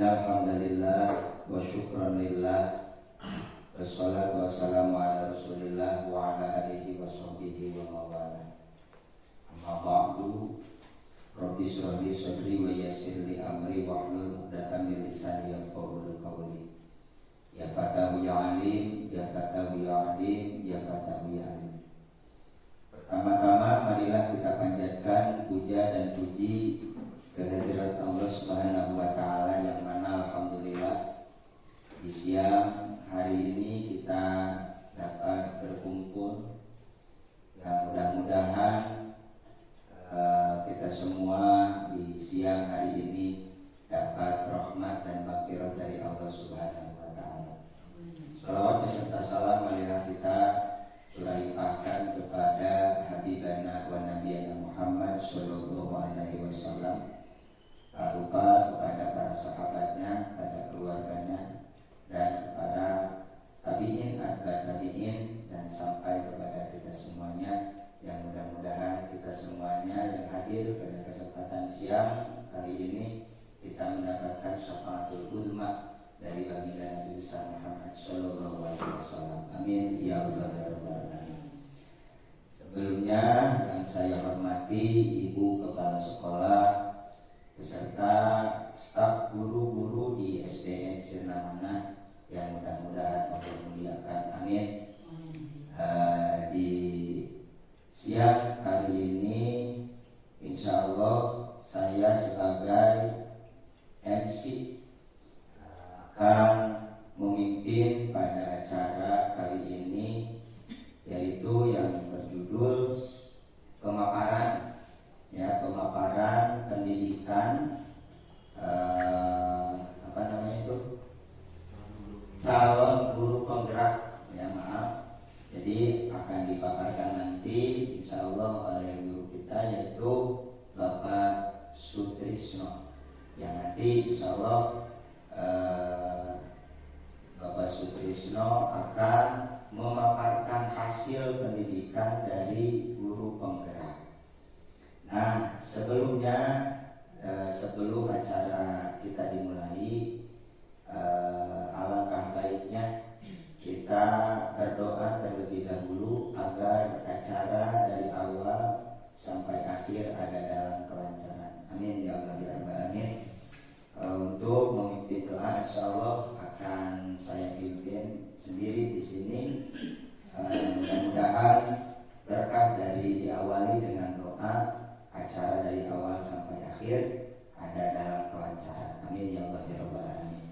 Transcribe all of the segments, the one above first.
Innal hamdalillah wa syukran lillah wassalatu wassalamu ala Rasulillah wa ala alihi wa sahbihi wa mawala. Amma ba'du. Rabbi shrah li sadri wa yassir li amri wahlul 'uqdatam min lisani yafqahu qawli. Ya fatahu ya alim, ya fatahu ya alim, ya fatahu ya alim. Pertama-tama marilah kita panjatkan puja dan puji kehadirat Allah Subhanahu wa taala yang mana alhamdulillah di siang hari ini kita dapat berkumpul. Ya, mudah-mudahan kita semua di siang hari ini dapat rahmat dan maghfirah dari Allah Subhanahu wa taala. Shalawat beserta salam marilah kita curahkan kepada Habibana wa Nabiyana Muhammad sallallahu alaihi wasallam. Tak lupa kepada para sahabatnya, pada keluarganya, dan kepada tabi'in, atba tabi'in, dan sampai kepada kita semuanya. Yang mudah-mudahan kita semuanya yang hadir pada kesempatan siang kali ini kita mendapatkan syafaatul uzma dari baginda Nabi besar Muhammad sallallahu alaihi wasallam. Amin ya Allah ya rabbal alamin. Sebelumnya yang saya hormati Ibu Kepala Sekolah beserta staf guru-guru di SDN Sirna Manah yang mudah-mudahan Allah muliakan. Amin. Di siang kali ini insya Allah saya sebagai MC akan memimpin pada acara kali ini, yaitu yang berjudul pemaparan pendidikan calon guru penggerak, jadi akan dipaparkan nanti insya Allah oleh guru kita yaitu Bapak Sutrisno, yang nanti insya Allah Bapak Sutrisno akan memaparkan hasil pendidikan dari guru penggerak. Nah, sebelum acara kita dimulai, alangkah baiknya kita berdoa terlebih dahulu agar acara dari awal sampai akhir ada dalam kelancaran. Amin ya Allah ya rabbal alamin. Untuk memimpin doa insyaallah akan saya pimpin sendiri di sini. Mudah-mudahan berkah dari diawali dengan doa, acara dari awal sampai akhir ada dalam kelancaran. Amin ya Allah ya rabbal alamin.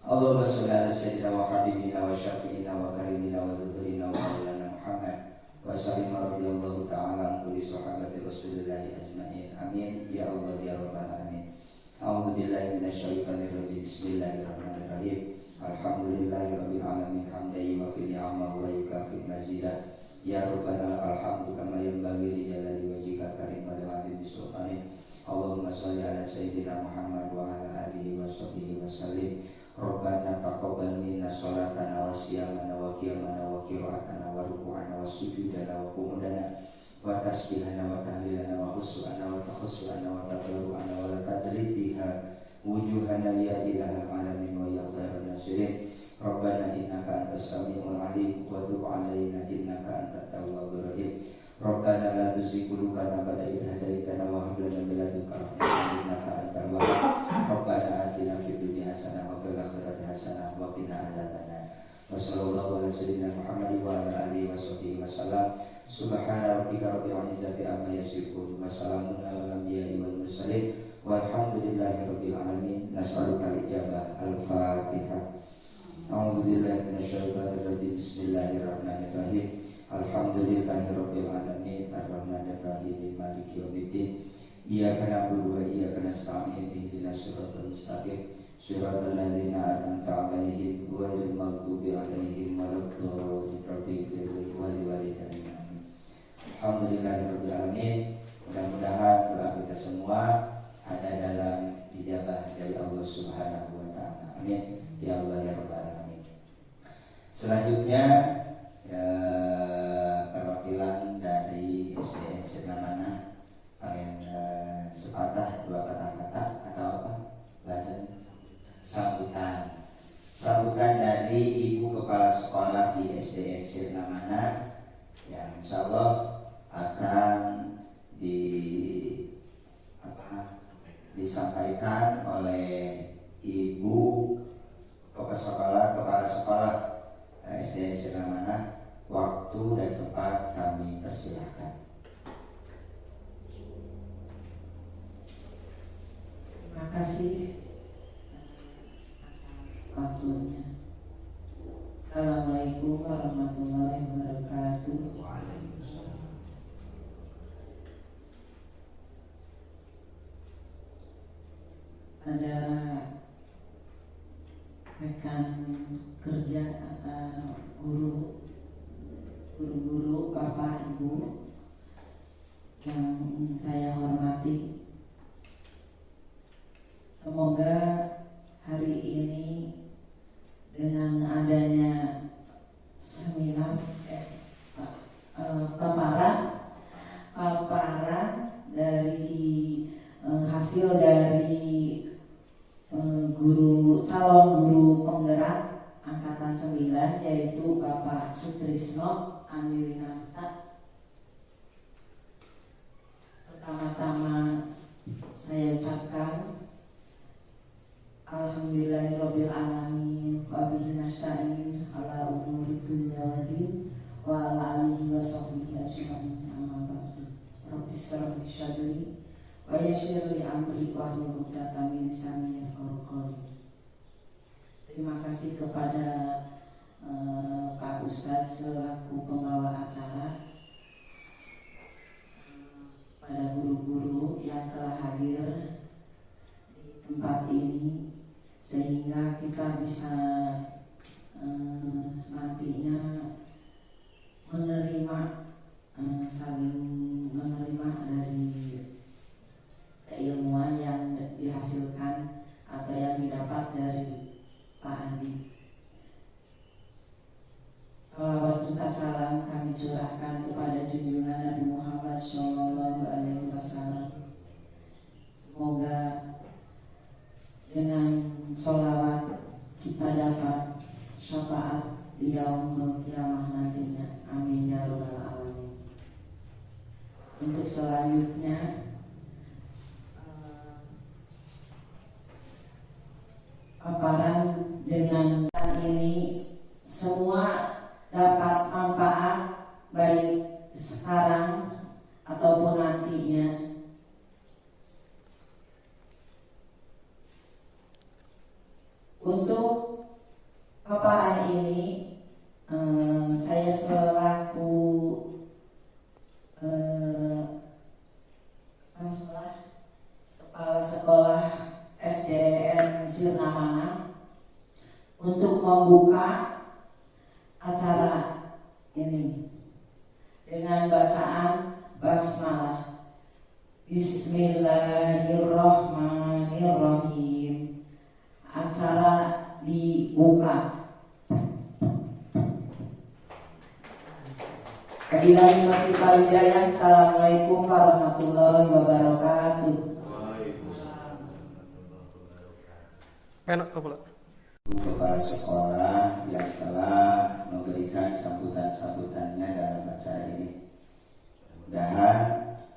Allahumma shalli ala sayyidina wa habibina wa syafi'ina wa karimina wa dzurrina wa maulana Muhammad wa sallim radhiyallahu ta'ala an kulli sahabati Rasulillah ajmain. Amin ya Allah ya rabbal alamin. A'udzu billahi minasyaitonir rajim. Bismillahirrahmanirrahim. Alhamdulillahirabbil alamin hamdan yuwaffi ni'amahu wa yukafi mazidah. Ya rabbana alhamdu kama yanbaghi li jalali wajhika karim wa li 'azimi sultanik. Allahumma shalli ala sayyidina Muhammad wa ala alihi wa sahbihi wa sallim. Rabbana taqabbal minna sholatana wa siyamana wa qiyamana wa qira'atana wa ruku'ana wa sujudana wa qu'udana wa tasbihana wa tahlilana wa khusu'ana wa takhussu'ana wa tadarru'ana wa la tadrib biha wujuhana ya ilahal alamin wa ya khairan nasirin. Rabbana innaka antas sami'ul alim wa tub 'alaina innaka antat tawwabur rahim. Rabbana la tuzigh qulubana ba'da idh hadaitana wa hab lana min ladunka rahmatan innaka antal wahhab. Rabbana atina fid dunya hasanah wa fil akhirati hasanah wa qina adzabannar. Wa sallallahu ala sayyidina Muhammad wa ala alihi wa sahbihi wasallam. Subhana rabbika rabbil izzati amma yasifun wa salamun alal anbiya'i wal mursalin walhamdulillahi rabbil alamin. Nas'aluka al-ijabah. Al-Fatihah. A'udzu billahi minasyaitonir rajim. Bismillahirrahmanirrahim. Alhamdulillahirabbil alamin arrahmanir rahim maliki yaumiddin. Iyyaka na'budu wa iyyaka nasta'in ihdinas siratal mustaqim siratal ladzina an'amta 'alaihim ghairil maghdubi 'alaihim waladdallin. Alhamdulillahirabbil alamin. Mudah-mudahan doa kita semua ada dalam ijabah dari Allah Subhanahu wa taala. Amin ya Allah ya rabbal alamin. Selanjutnya perwakilan dari SDN Sirna Manah pengen sepatah dua kata-kata atau apa bahasanya? kemudian dari Ibu Kepala Sekolah di SDN Sirna Mana yang insya Allah akan disampaikan oleh Ibu Kepala Sekolah SDN Sirna Mana. Waktu dan tempat kami persilahkan. Terima kasih atas waktunya. Assalamualaikum warahmatullahi wabarakatuh. Ada rekan kerja atau guru-guru, Bapak, Ibu yang saya hormati. Semoga hari ini dengan adanya seminar paparan dari hasil dari calon guru penggerak angkatan 9 yaitu Bapak Sutrisno Aniwinata. Pertama-tama saya ucapkan Alhamdulillahirabbil alamin wa bihi nasta'in ala umuri dunya waddin wa ala alihi wa sahbihi ajmain. Amma ba'du. Rabbi shrah li sadri wa yassir li amri wahlul 'uqdatam min lisani yafqahu qawli. Terima kasih kepada Pak Ustadz selaku pembawa acara, pada guru-guru yang telah hadir di tempat ini, sehingga kita bisa nantinya saling menerima dari keilmuan yang dihasilkan atau yang didapat dari Pak Andi. Salawat serta salam kami curahkan kepada junjungan Nabi Muhammad SAW. Semoga dengan sholawat kita dapat syafaat di yaumul kiamah nantinya. Amin ya rabbal alamin. Untuk selanjutnya paparan dengan ini semua dapat manfaat baik sekarang ataupun nantinya. Untuk paparan ini saya selaku kepala sekolah SDN Sirna Mana untuk membuka acara ini dengan bacaan basmalah. Bismillahirrahmanirrahim. Acara dibuka. Wabillahi taufiq wal hidayah. Assalamualaikum warahmatullahi wabarakatuh. Kepala sekolah yang telah memberikan sambutan-sambutannya dalam acara ini. Mudah-mudahan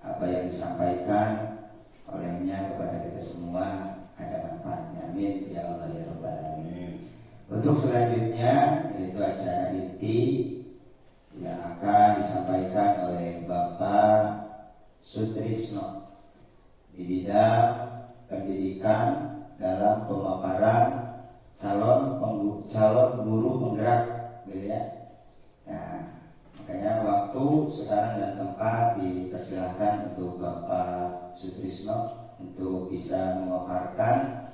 apa yang disampaikan olehnya kepada kita semua ada manfaatnya. Amin ya Allah ya Rabbal alamin. Untuk selanjutnya yaitu acara inti yang akan disampaikan oleh Bapak Sutrisno di bidang pendidikan dalam pemaparan calon guru penggerak, gitu ya. Nah, makanya waktu, sekarang dan tempat dipersilahkan untuk Bapak Sutrisno untuk bisa memaparkan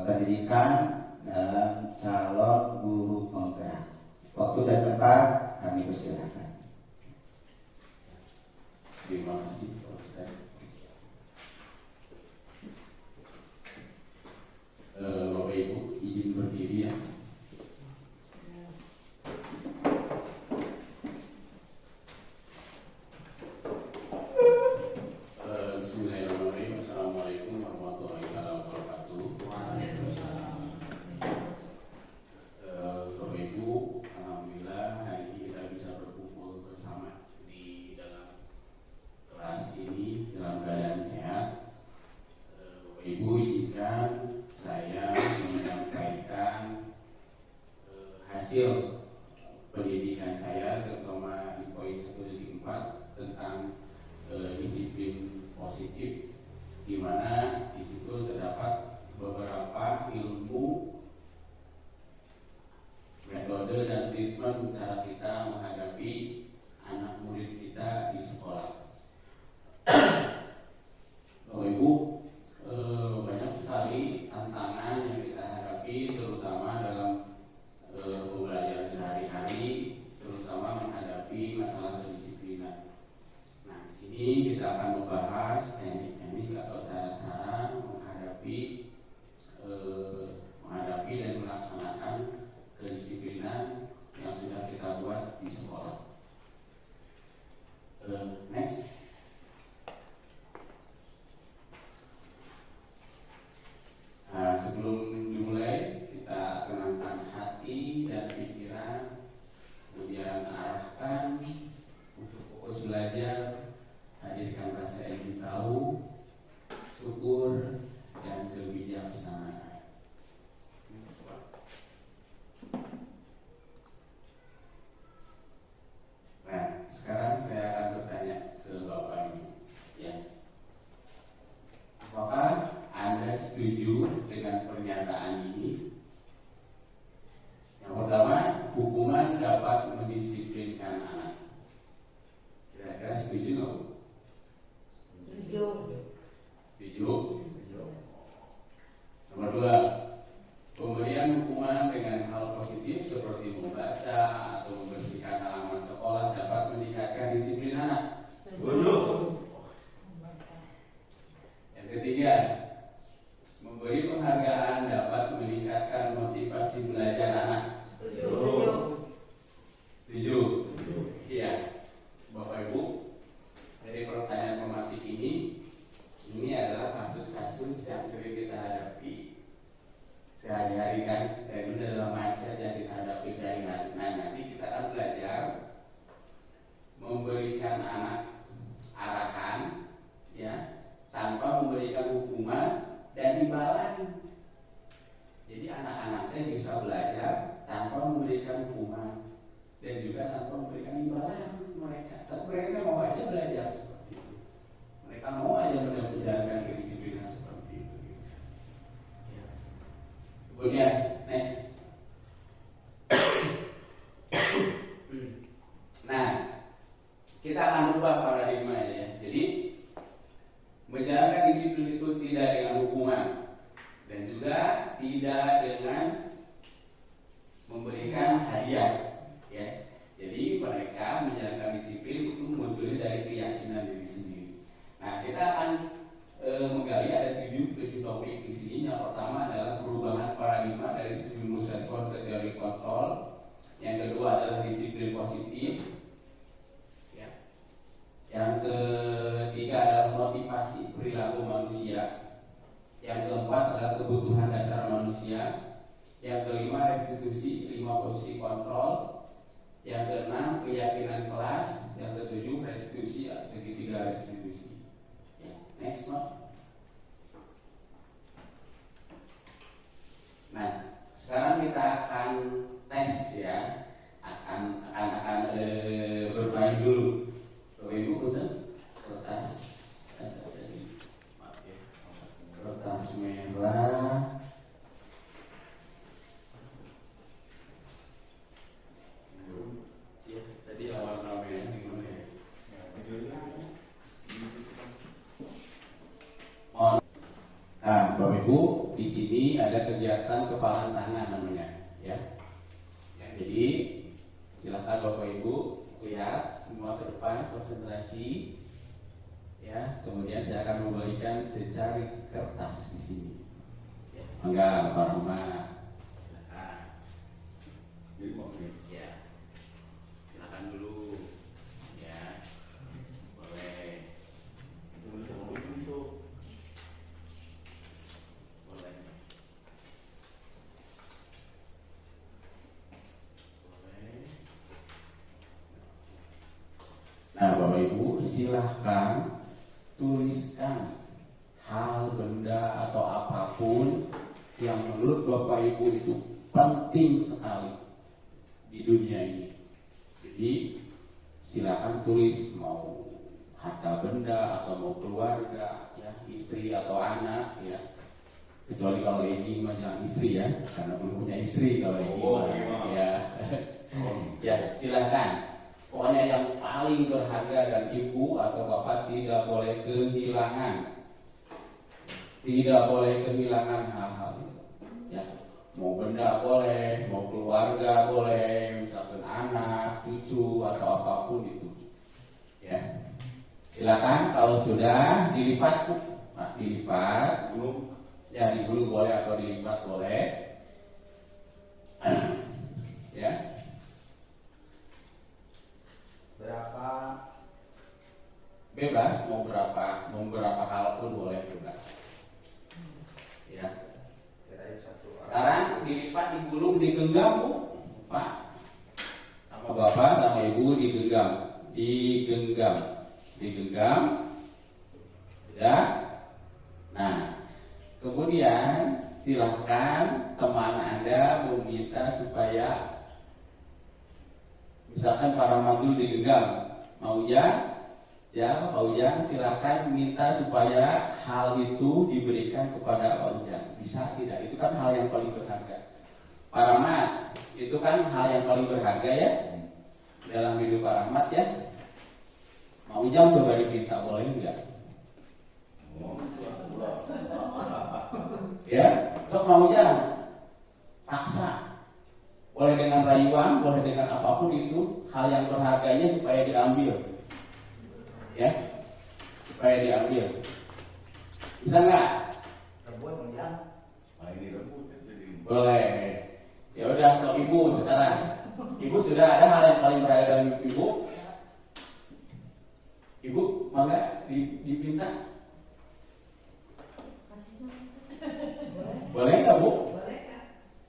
pendidikan dalam calon guru penggerak. Waktu dan tempat kami persilahkan. Terima kasih Pak Ustaz. Bapak Ibu izin berdiri ya. Bismillahirrahmanirrahim. Assalamualaikum warahmatullahi wabarakatuh. hasil pendidikan saya, terutama di poin 1.4 tentang disiplin positif, di mana di situ terdapat beberapa ilmu, metode dan treatment cara kita menghadapi anak murid kita di sekolah. Bapak Ibu, banyak sekali tantangan yang kita hadapi, terutama dalam pembelajaran sehari-hari, terutama menghadapi masalah kedisiplinan. Nah, di sini kita akan membahas teknik-teknik atau cara-cara menghadapi dan melaksanakan kedisiplinan yang sudah kita buat di sekolah. Next. Nah, sebelum dimulai, kita tenangkan hati dan pikiran, kemudian arahkan untuk fokus belajar, hadirkan rasa ingin tahu, syukur, dan kebijaksanaan. Nah, sekarang saya akan bertanya ke Bapak Ibu, ya. Apakah Anda setuju dengan pernyataan ini? Yang pertama, hukuman dapat mendisiplinkan anak. Kira-kira setuju nggak, Bu? Setuju. Setuju. Nomor 2, pemberian hukuman dengan hal positif seperti membaca atau membersihkan halaman sekolah dapat meningkatkan disiplin anak. Setuju. Yang ketiga, memberi penghargaan dapat meningkatkan motivasi belajar anak. Setuju. Setuju? Iya. Bapak Ibu, dari pertanyaan pematik ini adalah kasus-kasus yang sering kita hadapi sehari-hari kan, dan itu adalah mindset yang kita hadapi sehari-hari. Nah, nanti kita akan belajar memberikan anak arahan, ya, tanpa memberikan hukuman dan imbalan. Jadi anak-anaknya bisa belajar tanpa memberikan hukuman dan juga tanpa memberikan imbalan mereka. Tapi mereka mau aja belajar seperti itu. Mereka mau aja menjalankan kedisiplinan seperti itu. Ya. Kemudian next. Nah, kita akan ubah paradigma ya. Jadi menjalankan disiplin itu tidak dengan hukuman dan juga tidak dengan memberikan hadiah, ya. Jadi mereka menjalankan disiplin itu muncul dari keyakinan diri sendiri. Nah, kita akan menggali ada 7 topik di sini. Yang pertama adalah perubahan paradigma dari stimulus respon ke teori kontrol. Yang kedua adalah disiplin positif. Ya. Yang ketiga adalah motivasi perilaku manusia. Yang keempat adalah kebutuhan dasar manusia. Yang kelima restitusi 5 posisi kontrol. Yang keenam keyakinan kelas. Yang ketujuh restitusi atau segitiga restitusi. Ya, next one. Nah, sekarang kita akan tes ya. Akan bermain dulu. Bapak Ibu udah kertas ada tadi. Maaf ya. Kertas merah. Ya, tadi awal namanya gimana ya? Nah, Bapak Ibu, di sini ada kegiatan kepalan tangan namanya, ya. Ya, jadi silakan Bapak Ibu lihat semua ke depan, konsentrasi, ya. Kemudian saya akan memberikan secari kertas di sini. Ya, enggak, Pak Roma. Silakan. Ya, silakan dulu, ya. Boleh. Nah, Bapak Ibu, silahkan tuliskan hal, benda, atau apapun yang menurut Bapak Ibu itu penting sekali di dunia ini. Jadi silakan tulis mau harta benda atau mau keluarga, ya, istri atau anak, ya. Kecuali kalau Egi mah jangan istri ya, karena belum punya istri kalau Egi ya. Ya, silakan. Pokoknya yang paling berharga dan ibu atau bapak tidak boleh kehilangan. Tidak boleh kehilangan hal-hal itu. Ya, mau benda boleh, mau keluarga boleh, misalkan anak, cucu atau apapun itu. Ya, silakan kalau sudah dilipat, dilipat. Ya, digulung boleh atau dilipat boleh. Ya. Berapa? Bebas mau berapa hal pun boleh bebas. Ya. Sekarang dilipat, digulung, digenggam, Bu. Pak. Sama Bapak sama Ibu digenggam. Digenggam. Ya. Nah, kemudian silahkan teman Anda meminta supaya misalkan para mantul digenggam, mau ya, Pak Ujang silakan minta supaya hal itu diberikan kepada Pak Ujang. Bisa tidak? Itu kan hal yang paling berharga. Para mat, itu kan hal yang paling berharga ya dalam hidup para mat ya. Pak Ujang coba diminta, boleh enggak? Ya, sok Pak Ujang paksa. Boleh dengan rayuan, boleh dengan apapun itu, hal yang berharganya supaya diambil. Ya, supaya diambil. Bisa nggak? Boleh. Ya udah, sok Ibu sekarang. Ibu sudah ada hal yang paling berharga dalam Ibu? Ibu, mangga diminta? Boleh nggak, Bu?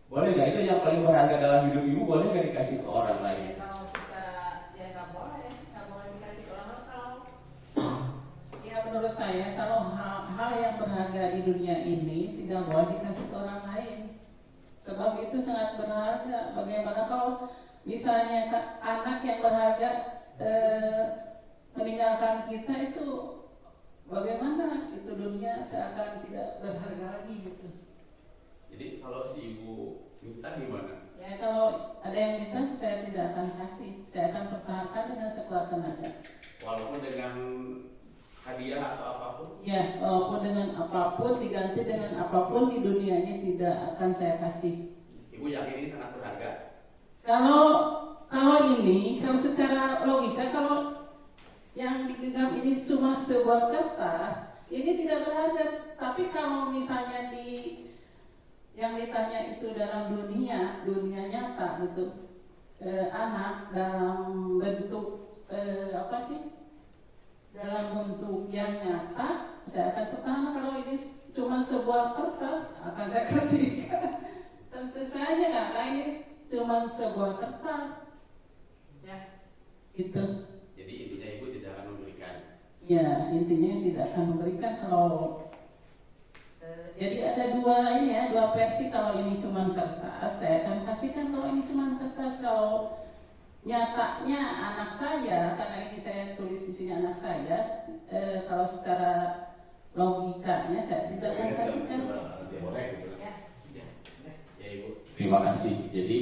Boleh nggak? Itu yang paling berharga dalam hidup Ibu, boleh nggak dikasih ke orang lain? Kalau secara ya nggak boleh dikasih ke orang lokal. Ya menurut saya kalau hal yang berharga di dunia ini tidak boleh dikasih ke orang lain. Sebab itu sangat berharga. Bagaimana kalau misalnya anak yang berharga meninggalkan kita, itu bagaimana? Itu dunia seakan tidak berharga lagi gitu. Jadi kalau si Ibu minta gimana? Ya kalau ada yang minta saya tidak akan kasih. Saya akan pertahankan dengan sekuat tenaga. Walaupun dengan hadiah atau apapun? Ya, walaupun dengan apapun, diganti dengan apapun di dunia ini tidak akan saya kasih. Ibu yakin ini sangat berharga? Kalau secara logika, kalau yang digenggam ini cuma sebuah kertas, ini tidak berharga. Tapi kalau misalnya yang ditanya itu dalam dunia nyata gitu, anak dalam bentuk dalam bentuk yang nyata, saya akan pertahankan. Kalau ini cuma sebuah kertas, akan saya kasihkan. Tentu saja karena ini cuma sebuah kertas, ya, gitu. Jadi intinya Ibu tidak akan memberikan. Ya, intinya tidak akan memberikan. Kalau jadi ada dua versi. Kalau ini cuma kertas, saya akan kasihkan. Kalau ini cuma kertas, kalau nyatanya anak saya, karena ini saya tulis di sini anak saya, kalau secara logikanya saya tidak akan kasihkan. Ya Ibu, terima kasih. Jadi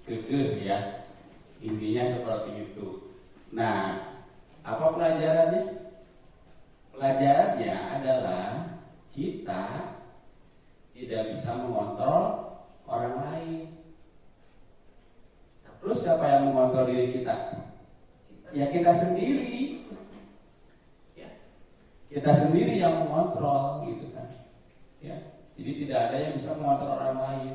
kekeh ya, intinya seperti itu. Nah, apa pelajarannya? Pelajarannya adalah kita tidak bisa mengontrol orang lain. Terus siapa yang mengontrol diri kita? Ya kita sendiri. Ya, kita sendiri yang mengontrol, gitu kan? Ya, jadi tidak ada yang bisa mengontrol orang lain.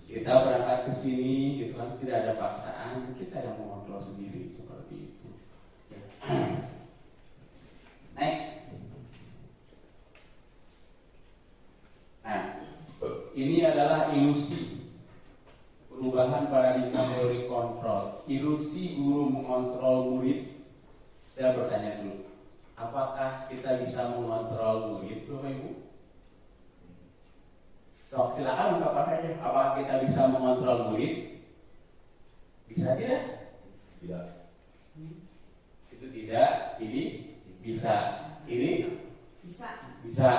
Kita berangkat ke sini, gitu kan? Tidak ada paksaan, kita yang mengontrol sendiri seperti itu. Ya. Next. Nah, ini adalah ilusi. Perubahan paradigma teori kontrol. Ilusi guru mengontrol murid. Saya bertanya dulu, apakah kita bisa mengontrol murid, Bapak Ibu? Sok silakan ungkapkan aja. Apakah kita bisa mengontrol murid? Bisa tidak? Tidak. Itu tidak, ini bisa. Ini Bisa. bisa.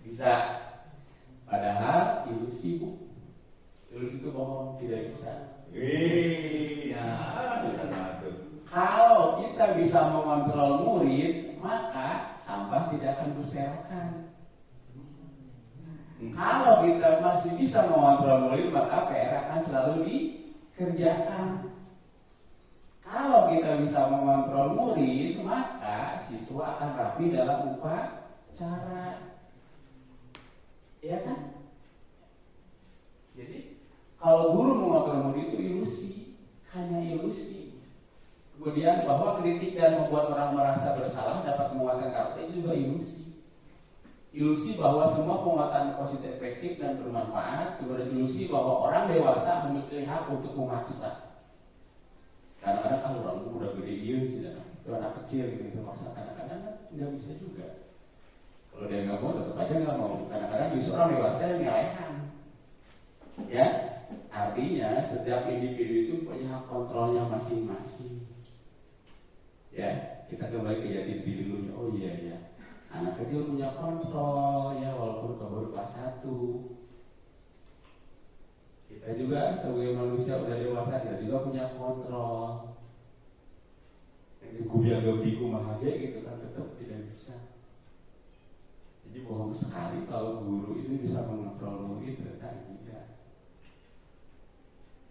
Bisa. Padahal ilusi, Bu. Ilusi itu bohong, tidak bisa. Kalau kita bisa mengontrol murid, maka sampah tidak akan berserakan. Kalau kita masih bisa mengontrol murid, maka PR akan selalu dikerjakan. Kalau kita bisa mengontrol murid, maka siswa akan rapi dalam upacara. Ya kan? Jadi kalau guru mengontrol murid itu ilusi, hanya ilusi. Kemudian bahwa kritik dan membuat orang merasa bersalah dapat menguatkan karakter itu juga ilusi. Ilusi bahwa semua penguatan positif efektif dan bermanfaat, kemudian ilusi bahwa orang dewasa memiliki hak untuk memaksa. Kadang-kadang kalau orang udah gede dia sudah itu anak kecil gitu, masa kadang-kadang nggak bisa juga. Kalau dia nggak mau, tetap aja nggak mau. Kadang-kadang justru orang dewasa yang nyalahan. Ya, artinya setiap individu itu punya hak kontrolnya masing-masing. Ya, kita kembali ke jati diri dulu. Oh iya, anak kecil punya kontrol ya, walaupun baru kelas 1. Kita juga sebagai manusia udah dewasa, kita juga punya kontrol. Yang gubiaga biku mahage gitu kan, tetap tidak bisa. Jadi bohong sekali kalau guru itu bisa mengontrol murid, ternyata tidak.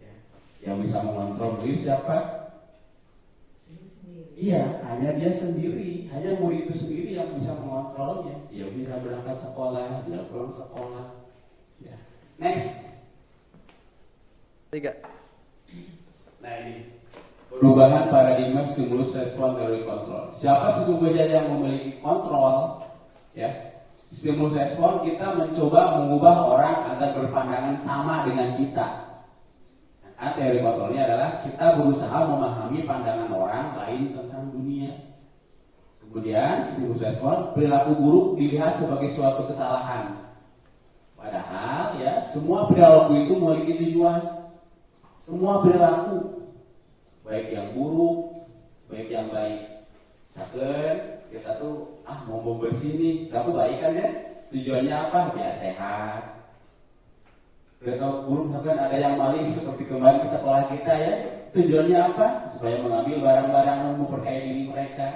Ya. Yang bisa mengontrol murid siapa? Iya, hanya dia sendiri, hanya murid itu sendiri yang bisa mengontrolnya. Dia bisa berangkat sekolah, dia pulang sekolah. Ya. Next. 3. Nah ini perubahan paradigma stimulus respon teori kontrol. Siapa sesungguhnya yang memiliki kontrol? Ya, stimulus respon kita mencoba mengubah orang agar berpandangan sama dengan kita. Nah, teori kontrolnya adalah kita berusaha memahami pandangan orang lain tentang dunia. Kemudian stimulus respon, perilaku buruk dilihat sebagai suatu kesalahan. Padahal ya semua perilaku itu memiliki tujuan. Semua perilaku, baik yang buruk, baik yang baik. Misalkan kita tuh mau bersih nih, perilaku baik kan ya? Tujuannya apa? Biar sehat. Perilaku buruk, misalkan ada yang maling seperti kemarin ke sekolah kita ya, tujuannya apa? Supaya mengambil barang-barang yang memperkaya diri mereka.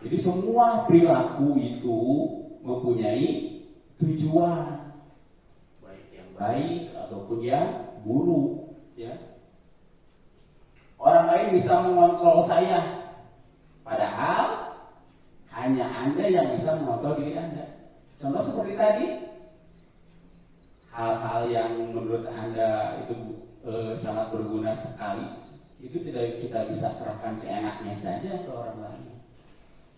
Jadi semua perilaku itu mempunyai tujuan, baik yang baik ataupun yang buruk. Ya, orang lain bisa mengontrol saya, padahal hanya Anda yang bisa mengontrol diri Anda. Contoh seperti tadi, hal-hal yang menurut Anda itu sangat berguna sekali, itu tidak kita bisa serahkan seenaknya saja ke orang lain.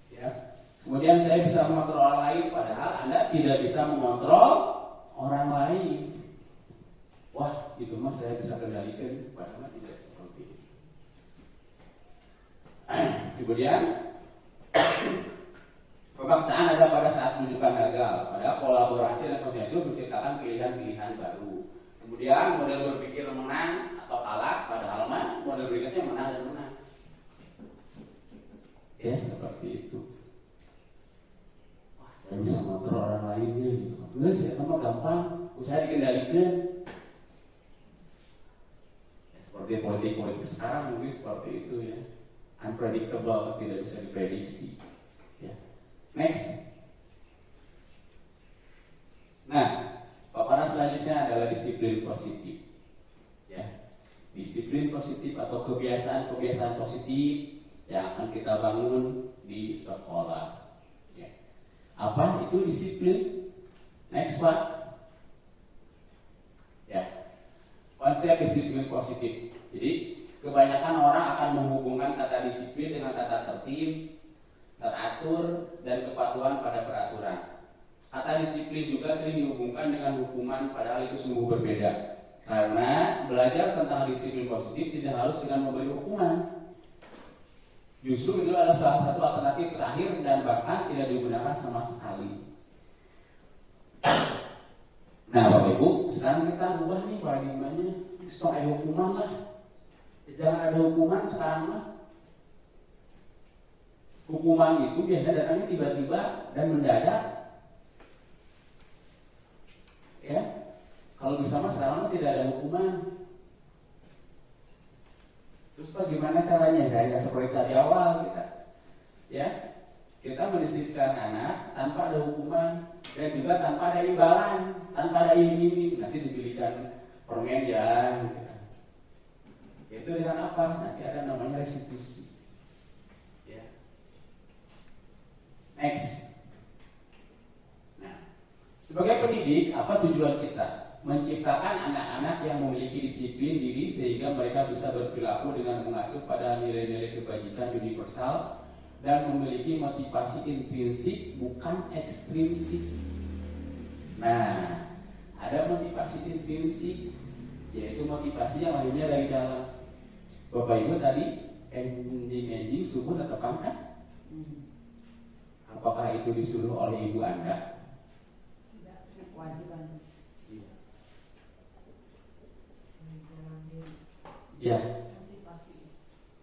Ya, kemudian saya bisa mengontrol orang lain, padahal Anda tidak bisa mengontrol orang lain. Wah, itu mah saya bisa kendalikan, padahal tidak seperti itu. Kemudian pemaksaan ada pada saat menunjukkan gagal, pada kolaborasi dan konsensus menciptakan pilihan-pilihan baru. Kemudian model berpikir menang atau kalah, padahal mah model berikutnya menang dan menang. Ya, seperti itu. Wah, saya bisa mengontrol orang lain gitu. Enggak sih, mah gampang, usaha dikendalikan. Seperti politik sekarang mungkin seperti itu ya, unpredictable, tidak bisa diprediksi. Ya. Next. Nah, paparan selanjutnya adalah disiplin positif. Ya, disiplin positif atau kebiasaan-kebiasaan positif yang akan kita bangun di sekolah. Ya. Apa itu disiplin? Next Pak. Ya. Konsep disiplin positif. Jadi kebanyakan orang akan menghubungkan kata disiplin dengan kata tertib, teratur, dan kepatuhan pada peraturan. Kata disiplin juga sering dihubungkan dengan hukuman, padahal itu sungguh berbeda. Karena belajar tentang disiplin positif tidak harus dengan memberi hukuman. Justru itu adalah salah satu alternatif terakhir dan bahkan tidak digunakan sama sekali. Nah Bapak Ibu, sekarang kita ubah nih paradigmanya, stop hukuman lah. Jangan ada hukuman sekarang mah. Hukuman itu biasanya datangnya tiba-tiba dan mendadak. Ya, kalau bisa mah sekarang mah tidak ada hukuman. Terus bagaimana caranya? Saya seperti tadi awal kita mendisiplinkan anak tanpa ada hukuman dan juga tanpa ada imbalan, tanpa ada iming-iming. Nanti dibelikan permen ya, gitu kan. Itu dengan apa? Nanti ada namanya restitusi. Ya. Next. Nah, sebagai pendidik, apa tujuan kita? Menciptakan anak-anak yang memiliki disiplin diri sehingga mereka bisa berperilaku dengan mengacu pada nilai-nilai kebajikan universal dan memiliki motivasi intrinsik bukan ekstrinsik. Nah, ada motivasi intrinsik, yaitu motivasi yang lahirnya dari dalam. Bapak Ibu tadi enjing subuh netepan kan? Apakah itu disuruh oleh ibu Anda? Tidak, kewajiban. Ya,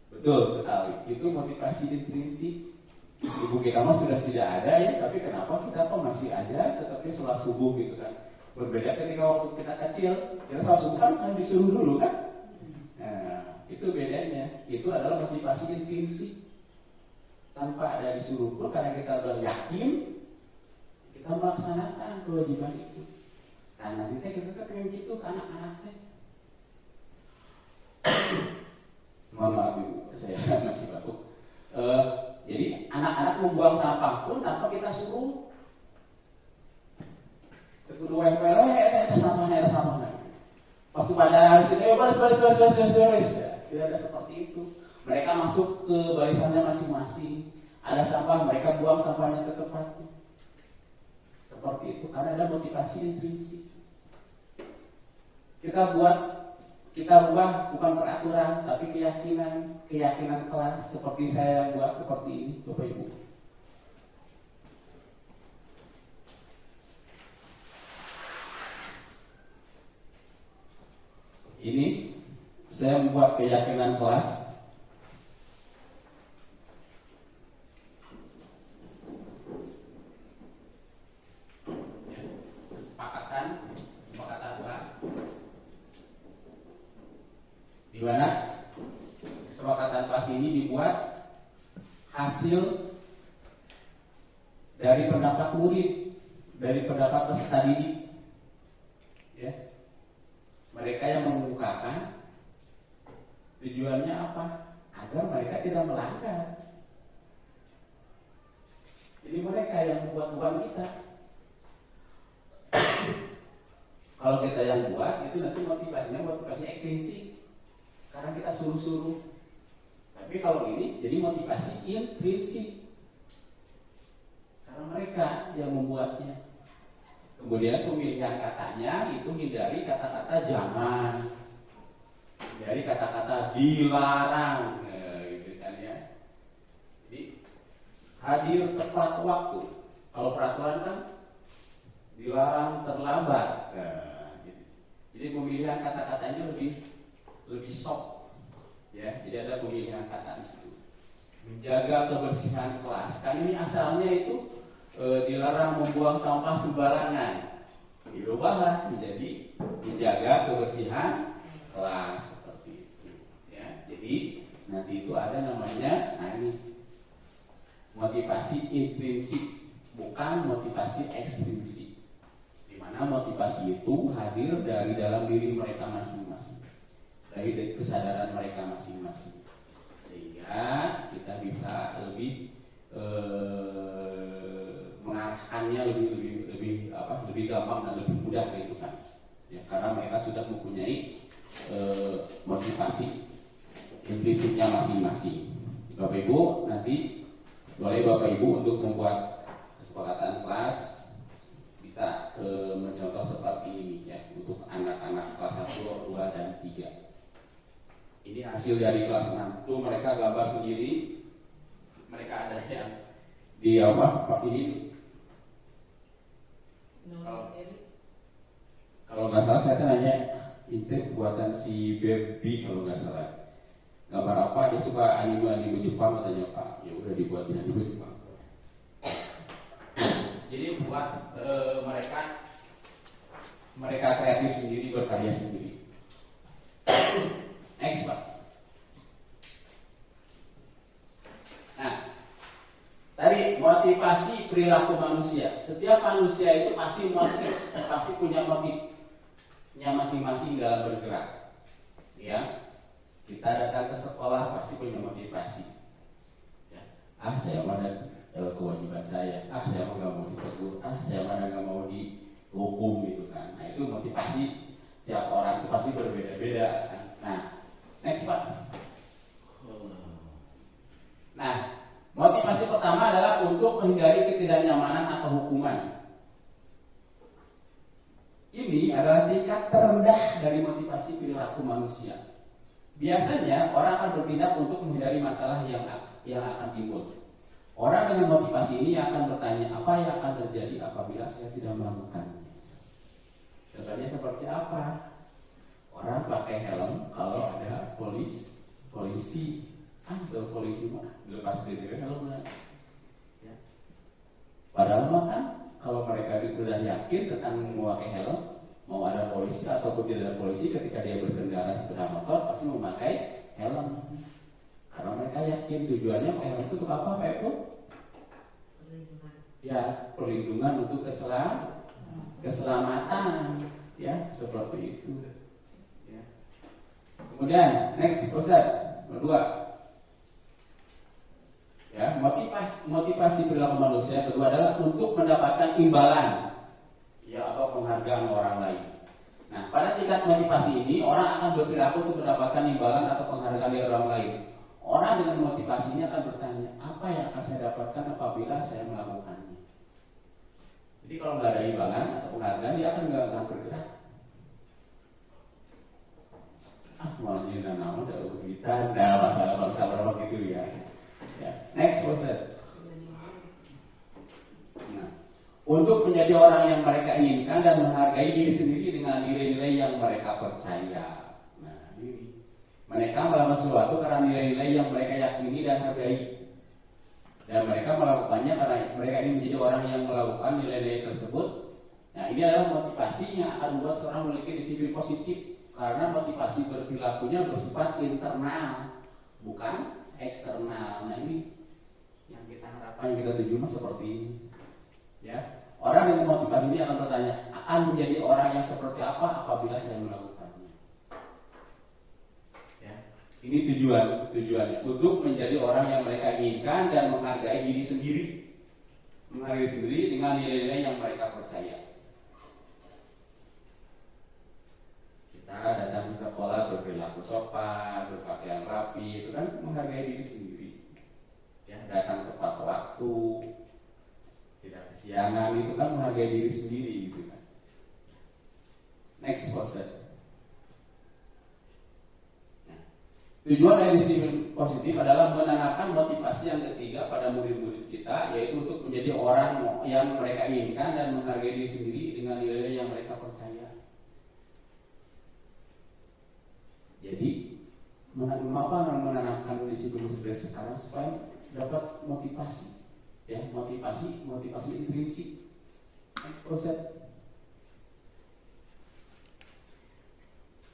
betul sekali. Itu motivasi intrinsik. Ibu kita mah sudah tidak ada ya, tapi kenapa kita kok masih ada tetapnya sholat subuh gitu kan? Berbeda ketika waktu kita kecil, kita sholat subuh kan disuruh dulu kan? Nah, itu bedanya. Itu adalah motivasi intrinsik. Tanpa ada disuruh pun, karena kita udah yakin, kita melaksanakan kewajiban itu. Nah, nanti kita pengen gitu ke anak-anak teh. Mohon maaf Ibu, saya masih batuk. Jadi anak-anak membuang sampah pun tanpa kita suruh. Kedua itu sampah. Waktu pada hari sini, baris. Tidak ada seperti itu. Mereka masuk ke barisannya masing-masing. Ada sampah, mereka buang sampahnya ke tempatnya. Seperti itu, karena ada motivasi intrinsik. Kita ubah bukan peraturan, tapi keyakinan kelas seperti saya yang buat seperti ini, Bapak Ibu. Ini saya membuat keyakinan kelas. Kesepakatan kelas. Di mana kesepakatan kelas ini dibuat hasil dari pendapat murid, dari pendapat peserta didik. Ya. Mereka yang mengemukakan tujuannya apa? Agar mereka tidak melanggar. Jadi mereka yang membuat bukan kita. Kalau kita yang buat, itu nanti motivasi ekstrinsik. Karena kita suruh-suruh. Tapi kalau ini jadi motivasi intrinsik. Karena mereka yang membuatnya. Kemudian pemilihan katanya itu hindari kata-kata jangan, hindari kata-kata dilarang, gitu kan ya. Jadi hadir tepat waktu. Kalau peraturan kan dilarang terlambat. Nah, gitu. Jadi pemilihan kata-katanya lebih soft, ya. Jadi ada pemilihan kata di situ. Menjaga kebersihan kelas. Kan ini asalnya itu dilarang membuang sampah sembarangan. Dirubahlah menjadi menjaga kebersihan kelas seperti itu. Ya, jadi nanti itu ada namanya, ini motivasi intrinsik, bukan motivasi ekstrinsik. Di mana motivasi itu hadir dari dalam diri mereka masing-masing, dari kesadaran mereka masing-masing, sehingga kita bisa lebih mengarahkannya lebih gampang dan lebih mudah gitu kan ya, karena mereka sudah mempunyai motivasi implisitnya masing-masing. Bapak Ibu nanti boleh Bapak Ibu untuk membuat kesepakatan kelas bisa mencontoh seperti ini ya, untuk anak-anak kelas 1, 2, dan 3. Ini hasil dari kelas 6 tuh, mereka gambar sendiri. Mereka ada yang di Pak ini. Kalau nggak salah saya nanya itu buatan si Baby kalau nggak salah. gambar apa, dia suka anime Jepang katanya Pak, ya udah dibuatin anime Jepang. Jadi buat mereka kreatif sendiri, berkarya sendiri. Next Pak. Nah, tadi motivasi perilaku manusia. Setiap manusia itu pasti punya motifnya masing-masing dalam bergerak. Ya, kita datang ke sekolah pasti punya motivasi. Ya. Saya mana kewajiban saya. Saya nggak mau ditegur. Saya mana nggak mau dihukum gitu kan. Nah itu motivasi tiap orang itu pasti berbeda-beda. Kan? Nah, next Pak. Nah, motivasi pertama adalah untuk menghindari ketidaknyamanan atau hukuman. Ini adalah tingkat terendah dari motivasi perilaku manusia. Biasanya orang akan bertindak untuk menghindari masalah yang akan timbul. Orang dengan motivasi ini akan bertanya, apa yang akan terjadi apabila saya tidak melakukannya? Contohnya seperti apa? Orang pakai helm kalau ada polisi. Polisi mah dilepas dari helmnya. Ya. Padahal mah kan kalau mereka sudah yakin tentang memakai helm, mau ada polisi ataupun tidak ada polisi, ketika dia berkendara sepeda motor pasti memakai helm. Karena mereka yakin tujuannya helm itu untuk apa Pak Eko? Ya, perlindungan untuk keselamatan, ya seperti itu. Ya. Kemudian next Ustaz, kedua. Ya, motivasi perilaku manusia kedua adalah untuk mendapatkan imbalan, ya atau penghargaan orang lain. Nah, pada tingkat motivasi ini orang akan berperilaku untuk mendapatkan imbalan atau penghargaan dari orang lain. Orang dengan motivasi ini akan bertanya, apa yang akan saya dapatkan apabila saya melakukannya? Jadi kalau nggak ada imbalan atau penghargaan, dia akan nggak bergerak. Malah jadi nama udah duitan, masalah bangsa berapa gitu ya. Ya. Next Ustaz. Nah, untuk menjadi orang yang mereka inginkan dan menghargai diri sendiri dengan nilai-nilai yang mereka percaya. Nah, ini mereka melakukan sesuatu karena nilai-nilai yang mereka yakini dan hargai. Dan mereka melakukannya karena mereka ingin menjadi orang yang melakukan nilai-nilai tersebut. Nah, ini adalah motivasi yang akan membuat seorang memiliki disiplin positif. Karena motivasi berperilakunya bersifat internal, bukan eksternal. Nah ini yang kita harapkan, yang kita tuju seperti ini. Ya, orang dengan motivasi ini akan bertanya, akan menjadi orang yang seperti apa apabila saya melakukannya. Ya, ini tujuannya untuk menjadi orang yang mereka inginkan dan menghargai diri sendiri, dengan nilai-nilai yang mereka percaya. Kita datang ke sekolah berperilaku sopan, berpakaian rapi, itu kan menghargai diri sendiri. Ya, datang tepat waktu, tidak kesiangan, itu kan menghargai diri sendiri gitu kan. Next poster. Nah, tujuan dari disiplin positif adalah menanamkan motivasi yang ketiga pada murid-murid kita, yaitu untuk menjadi orang yang mereka inginkan dan menghargai diri sendiri dengan nilai-nilai yang mereka percaya. Jadi menanamkan disiplin dari sekarang supaya dapat motivasi, ya motivasi intrinsik. Next proses.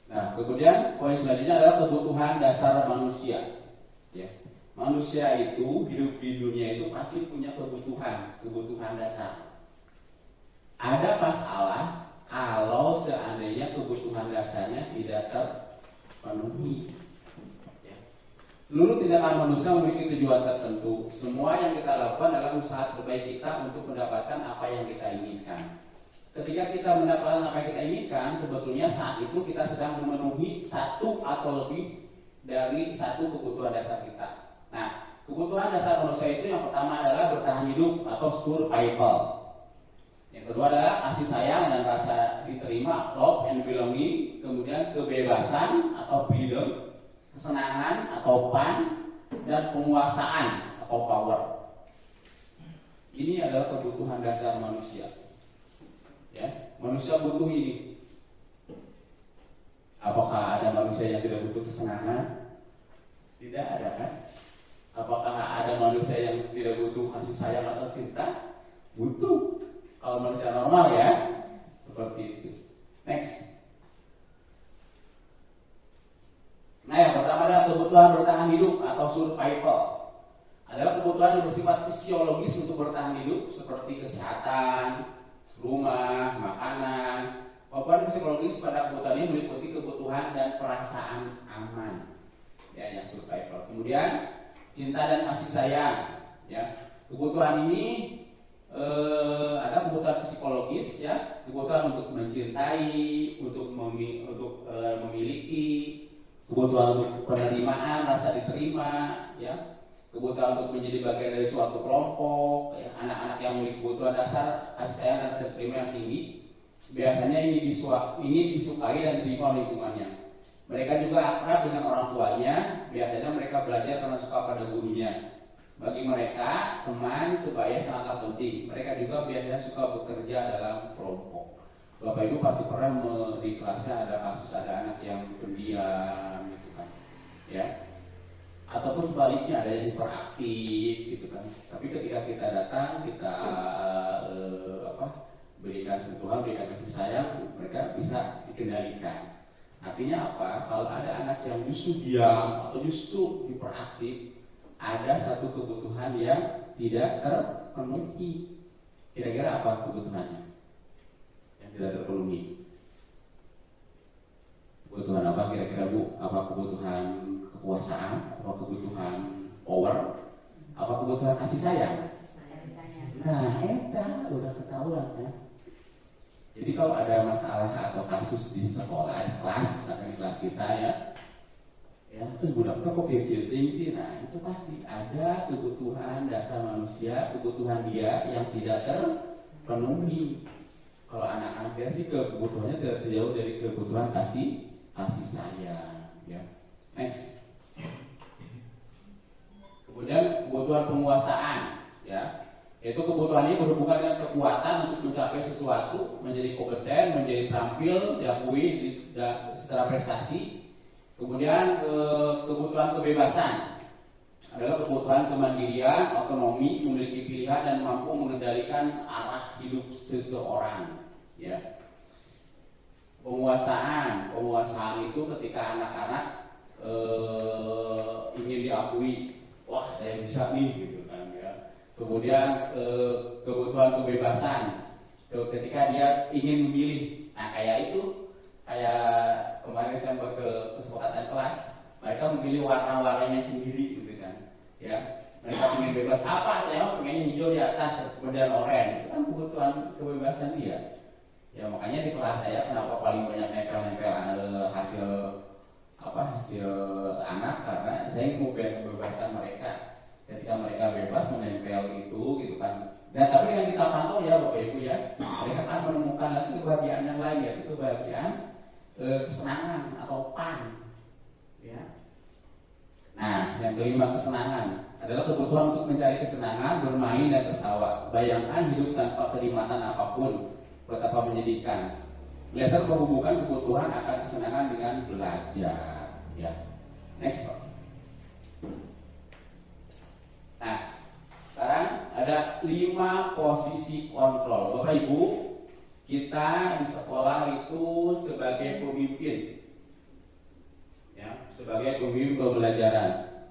Nah, kemudian poin selanjutnya adalah kebutuhan dasar manusia. Ya, manusia itu hidup di dunia itu pasti punya kebutuhan dasar. Ada masalah kalau seandainya kebutuhan dasarnya tidak terpenuhi. Ya. Seluruh tindakan manusia memiliki tujuan tertentu. Semua yang kita lakukan adalah usaha terbaik kita untuk mendapatkan apa yang kita inginkan. Ketika kita mendapatkan apa yang kita inginkan, sebetulnya saat itu kita sedang memenuhi satu atau lebih dari satu kebutuhan dasar kita. Nah, kebutuhan dasar manusia itu yang pertama adalah bertahan hidup atau survival. Yang kedua adalah kasih sayang dan rasa diterima, love and belonging. Kemudian kebebasan atau freedom, kesenangan atau fun, dan penguasaan atau power. Ini adalah kebutuhan dasar manusia. Ya, manusia butuh ini. Apakah ada manusia yang tidak butuh kesenangan? Tidak ada kan? Apakah ada manusia yang tidak butuh kasih sayang atau cinta? Butuh. Kalau manusia normal ya, seperti itu. Next. Nah, yang pertama adalah kebutuhan bertahan hidup atau survival. Adalah kebutuhan yang bersifat fisiologis untuk bertahan hidup, seperti kesehatan, rumah, makanan. Kebutuhan psikologis pada kebutuhan ini meliputi kebutuhan dan perasaan aman, ya, yang survival. Kemudian cinta dan kasih sayang, ya. Kebutuhan ini ada kebutuhan psikologis, ya, kebutuhan untuk mencintai, untuk memiliki, kebutuhan untuk penerimaan, rasa diterima, ya, kebutuhan untuk menjadi bagian dari suatu kelompok, ya. Anak-anak yang memiliki kebutuhan dasar kasih sayang dan rasa diterima yang tinggi, biasanya ini disukai dan diterima oleh lingkungannya. Mereka juga akrab dengan orang tuanya, biasanya mereka belajar karena suka pada gurunya. Bagi mereka, teman sebaya sangatlah penting. Mereka juga biasanya suka bekerja dalam kelompok. Bapak Ibu pasti pernah di kelasnya ada kasus ada anak yang pendiam, gitu kan, ya. Ataupun sebaliknya ada yang hiperaktif, gitu kan. Tapi ketika kita datang, kita berikan sentuhan, berikan kasih sayang, mereka bisa dikendalikan. Artinya apa? Kalau ada anak yang justru diam atau justru hiperaktif, ada satu kebutuhan yang tidak terpenuhi. Kira-kira apa kebutuhannya yang tidak terpenuhi? Kebutuhan apa kira-kira Bu? Apa kebutuhan kekuasaan? Apa kebutuhan power? Apa kebutuhan kasih sayang? Nah, udah ketahuan kan? Jadi kalau ada masalah atau kasus di sekolah, di kelas, misalkan di kelas kita ya budak kok penting sih. Nah, itu pasti ada kebutuhan dasar manusia, kebutuhan dia yang tidak terpenuhi. Kalau anak-anak dia sih kebutuhannya tidak jauh dari kebutuhan kasih sayang, ya. Next. Kemudian kebutuhan penguasaan, ya. Yaitu kebutuhan ini berhubungan dengan kekuatan untuk mencapai sesuatu, menjadi kompeten, menjadi terampil, diakui secara prestasi. Kemudian kebutuhan kebebasan adalah kebutuhan kemandirian, otonomi, memiliki pilihan dan mampu mengendalikan arah hidup seseorang, ya. Penguasaan itu ketika anak-anak ingin diakui, wah saya bisa nih, gitu kan, ya. Kemudian kebutuhan kebebasan ketika dia ingin memilih. Nah, kayak kemarin saya ke kesepakatan kelas, mereka memilih warna-warnanya sendiri, gitu kan, ya. Mereka ingin bebas apa, saya pengennya hijau di atas, kemudian oranye. Itu kan kebutuhan kebebasan dia. Ya, makanya di kelas saya kenapa paling banyak nempel-nempel hasil anak, karena saya mau bebaskan mereka. Ketika mereka bebas menempel itu, gitu kan. Dan tapi dengan kita pantau ya Bapak Ibu ya, mereka akan menemukan lagi kebahagiaan yang lain, yaitu kebahagiaan kesenangan atau fun, ya. Nah, yang kelima, kesenangan adalah kebutuhan untuk mencari kesenangan, bermain dan tertawa. Bayangkan hidup tanpa kenikmatan apapun, betapa menyedihkan. Belajar menghubungkan kebutuhan akan kesenangan dengan belajar, ya. Next, Pak. Nah, sekarang ada 5 posisi kontrol. Bapak Ibu, kita di sekolah itu sebagai pemimpin, ya, sebagai pemimpin pembelajaran.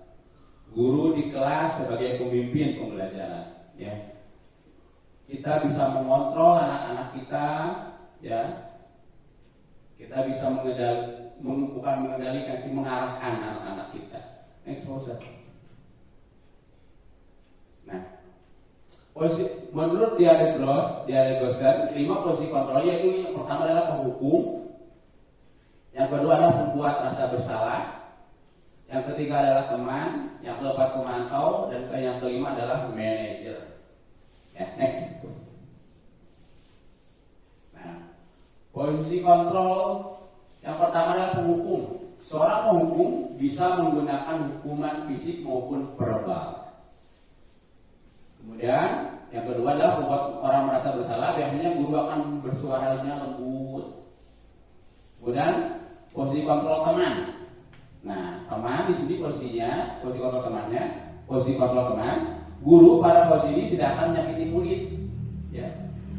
Guru di kelas sebagai pemimpin pembelajaran, ya. Kita bisa mengontrol anak-anak kita, ya. Kita bisa mengendalikan, mengarahkan anak-anak kita. Next, Ustaz. Nah, menurut Diare Gosser, 5 posisi kontrol yaitu yang pertama adalah penghukum, yang kedua adalah pembuat rasa bersalah, yang ketiga adalah teman, yang keempat pemantau, dan yang kelima adalah manajer. Ya, next. Nah, posisi kontrol yang pertama adalah penghukum. Seorang penghukum bisa menggunakan hukuman fisik maupun verbal. Kemudian yang kedua adalah membuat orang merasa bersalah. Biasanya guru akan bersuaranya lembut. Kemudian posisi kontrol teman. Nah, teman di sini posisinya, posisi kontrol temannya, posisi kontrol teman. Guru pada posisi ini tidak akan menyakiti murid, ya.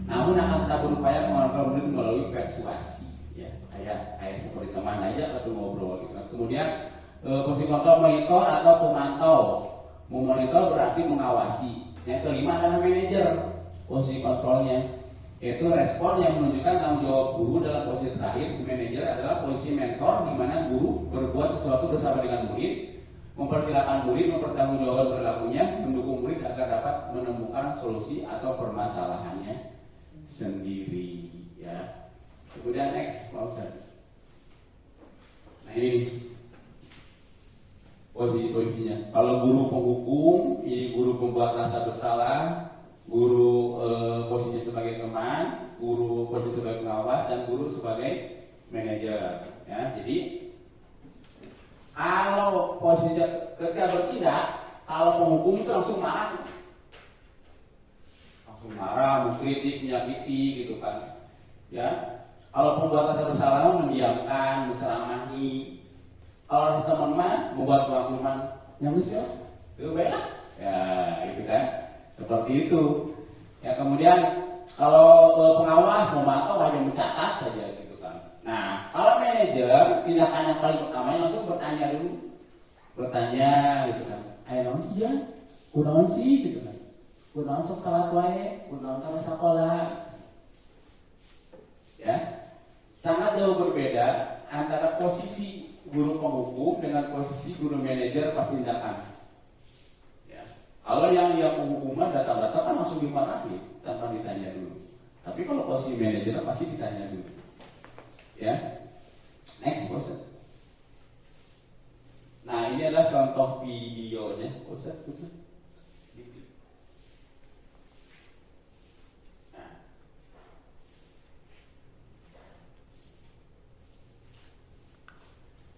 Namun akan tetap berupaya mengontrol murid melalui persuasi, ya. Kayak seperti teman aja atau ngobrol gitu. Kemudian posisi kontrol monitor atau pemantau. Memonitor berarti mengawasi. Yang kelima adalah manajer. Posisi kontrolnya yaitu respon yang menunjukkan tanggung jawab guru dalam posisi terakhir. Manajer adalah posisi mentor di mana guru berbuat sesuatu bersama dengan murid, mempersilakan murid mempertanggungjawabkan perilakunya, mendukung murid agar dapat menemukan solusi atau permasalahannya sendiri, ya. Kemudian next, Pak Ustaz. Nah ini posisi-posisinya. Kalau guru penghukum, ini guru pembuat rasa bersalah, guru posisinya sebagai teman, guru posisi sebagai pengawas, dan guru sebagai manajer. Ya, jadi kalau posisinya ketika bertindak, kalau penghukum itu langsung marah, mengkritik, menyakiti, gitu kan. Ya, kalau pembuat rasa bersalah mendiamkan, menceramahi. Kalau teman-teman membuat penghukuman yang bisa, itu baiklah. Ya, gitu kan. Seperti itu. Ya, kemudian kalau pengawas memantau hanya mencatat saja gitu kan. Nah, kalau manajer tindakan yang paling pertama langsung bertanya dulu. Bertanya gitu kan. Ayo naon sih ya? Kunaon sih gitu kan. Kunaon sok kalat wae, kunaon ka sakola. Ya. Sangat jauh berbeda antara posisi guru penghukum dengan posisi guru manajer pas tindakan. Kalau yang penghukuman datang-datang kan langsung dimarahi tanpa ditanya dulu. Tapi kalau posisi manajer pasti ditanya dulu. Ya, next Ustaz. Nah ini adalah contoh videonya, Ustaz. Nah.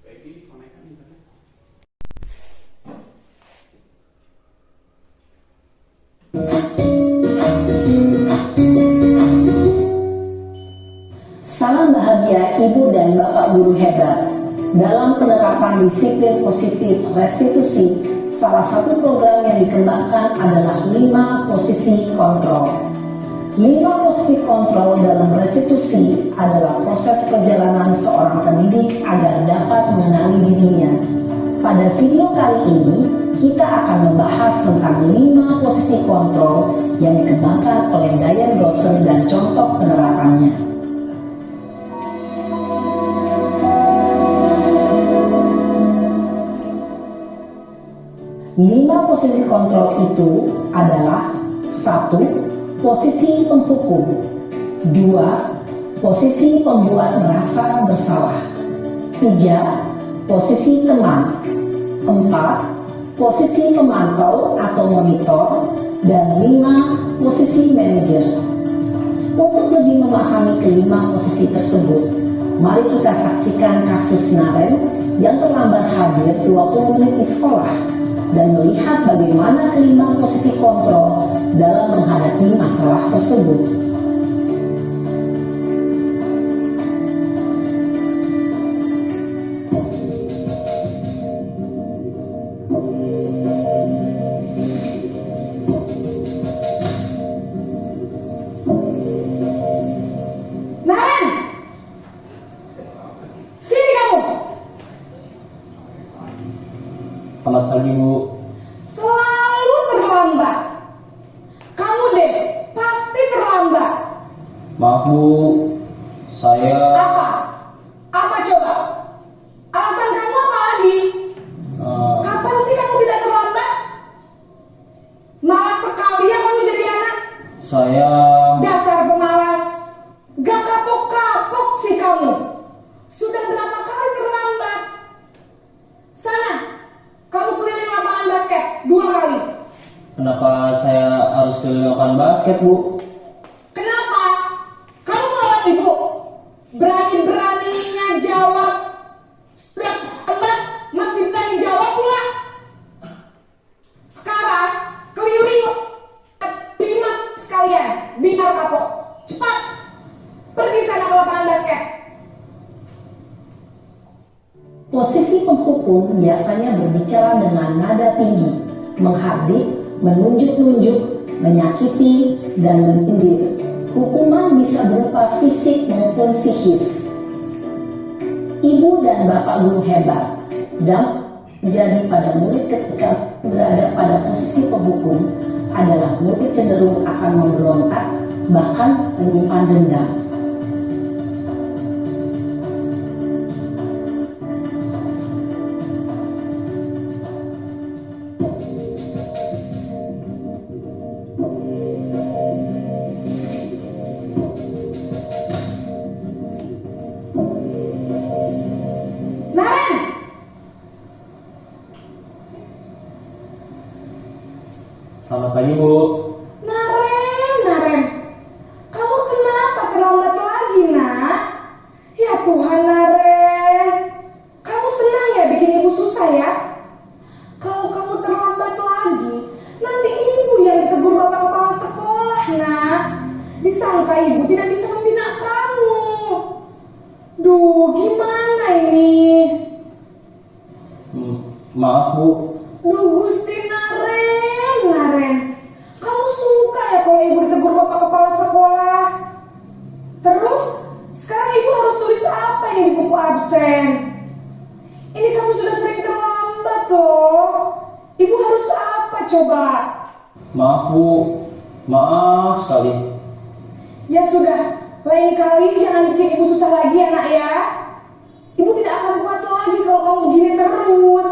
Baik, ini konekkan internet. Salam bahagia Ibu dan Bapak guru hebat. Dalam penerapan disiplin positif restitusi, salah satu program yang dikembangkan adalah 5 posisi kontrol. 5 posisi kontrol dalam restitusi adalah proses perjalanan seorang pendidik agar dapat mengenali dirinya. Pada video kali ini, kita akan membahas tentang 5 posisi kontrol yang dikembangkan oleh Diane Dawson dan contoh penerapannya. 5 posisi kontrol itu adalah 1. Posisi penghukum, 2. Posisi pembuat merasa bersalah, 3. Posisi teman, 4. Posisi pemantau atau monitor, dan 5. Posisi manajer. Untuk lebih memahami kelima posisi tersebut, mari kita saksikan kasus Naren yang terlambat hadir 20 menit di sekolah dan melihat bagaimana kelima posisi kontrol dalam menghadapi masalah tersebut. Naren! Sini kamu! Selamat pagi, Bu. Selalu terlambat. Kamu deh, pasti terlambat. Maaf, Bu. Saya Apa? Apa coba? Alasan kamu apa lagi? Kapan sih kamu tidak terlambat? Malas sekali ya kamu jadi anak. saya Dasar pemalas. Gak kapok-kapok sih kamu. Sudah berapa kali terlambat? Sana, kamu keliling lapangan basket 2 kali. kenapa saya harus keliling lapangan basket, Bu? Kenapa? Kamu melawan ibu. Berani-beraninya jawab. Sudah terlambat, masih berani jawab pula. Sekarang, keliling 5 sekalian. Biar kapok. Cepat. Pergi sana ke lapangan basket. Posisi penghukum penghukum biasanya berbicara dengan nada tinggi, menghardik, menunjuk-nunjuk, menyakiti, dan menyindir. Hukuman bisa berupa fisik maupun psikis. Ibu dan bapak guru hebat, dan jadi pada murid ketika berada pada posisi penghukum adalah murid cenderung akan memberontak, bahkan menyimpan dendam. Naren, Selamat pagi, Bu. Naren, kamu kenapa terlambat lagi, nak? Ya Tuhan, Naren, kamu senang ya bikin ibu susah ya? Kalau kamu terlambat lagi, nanti ibu yang ditegur bapak kepala sekolah, nak. Disangka ibu tidak bisa membina kamu. Duh, gimana ini? Maaf, Bu. Duh Gusti, Naren, kamu suka ya kalau ibu ditegur bapak kepala sekolah? Terus sekarang ibu harus tulis apa ini di buku absen? Ini kamu sudah sering terlambat loh. Ibu harus apa coba? Maaf, Bu. Maaf sekali. Ya sudah, lain kali jangan bikin ibu susah lagi ya nak ya. Ibu tidak akan kuat lagi kalau kamu begini terus.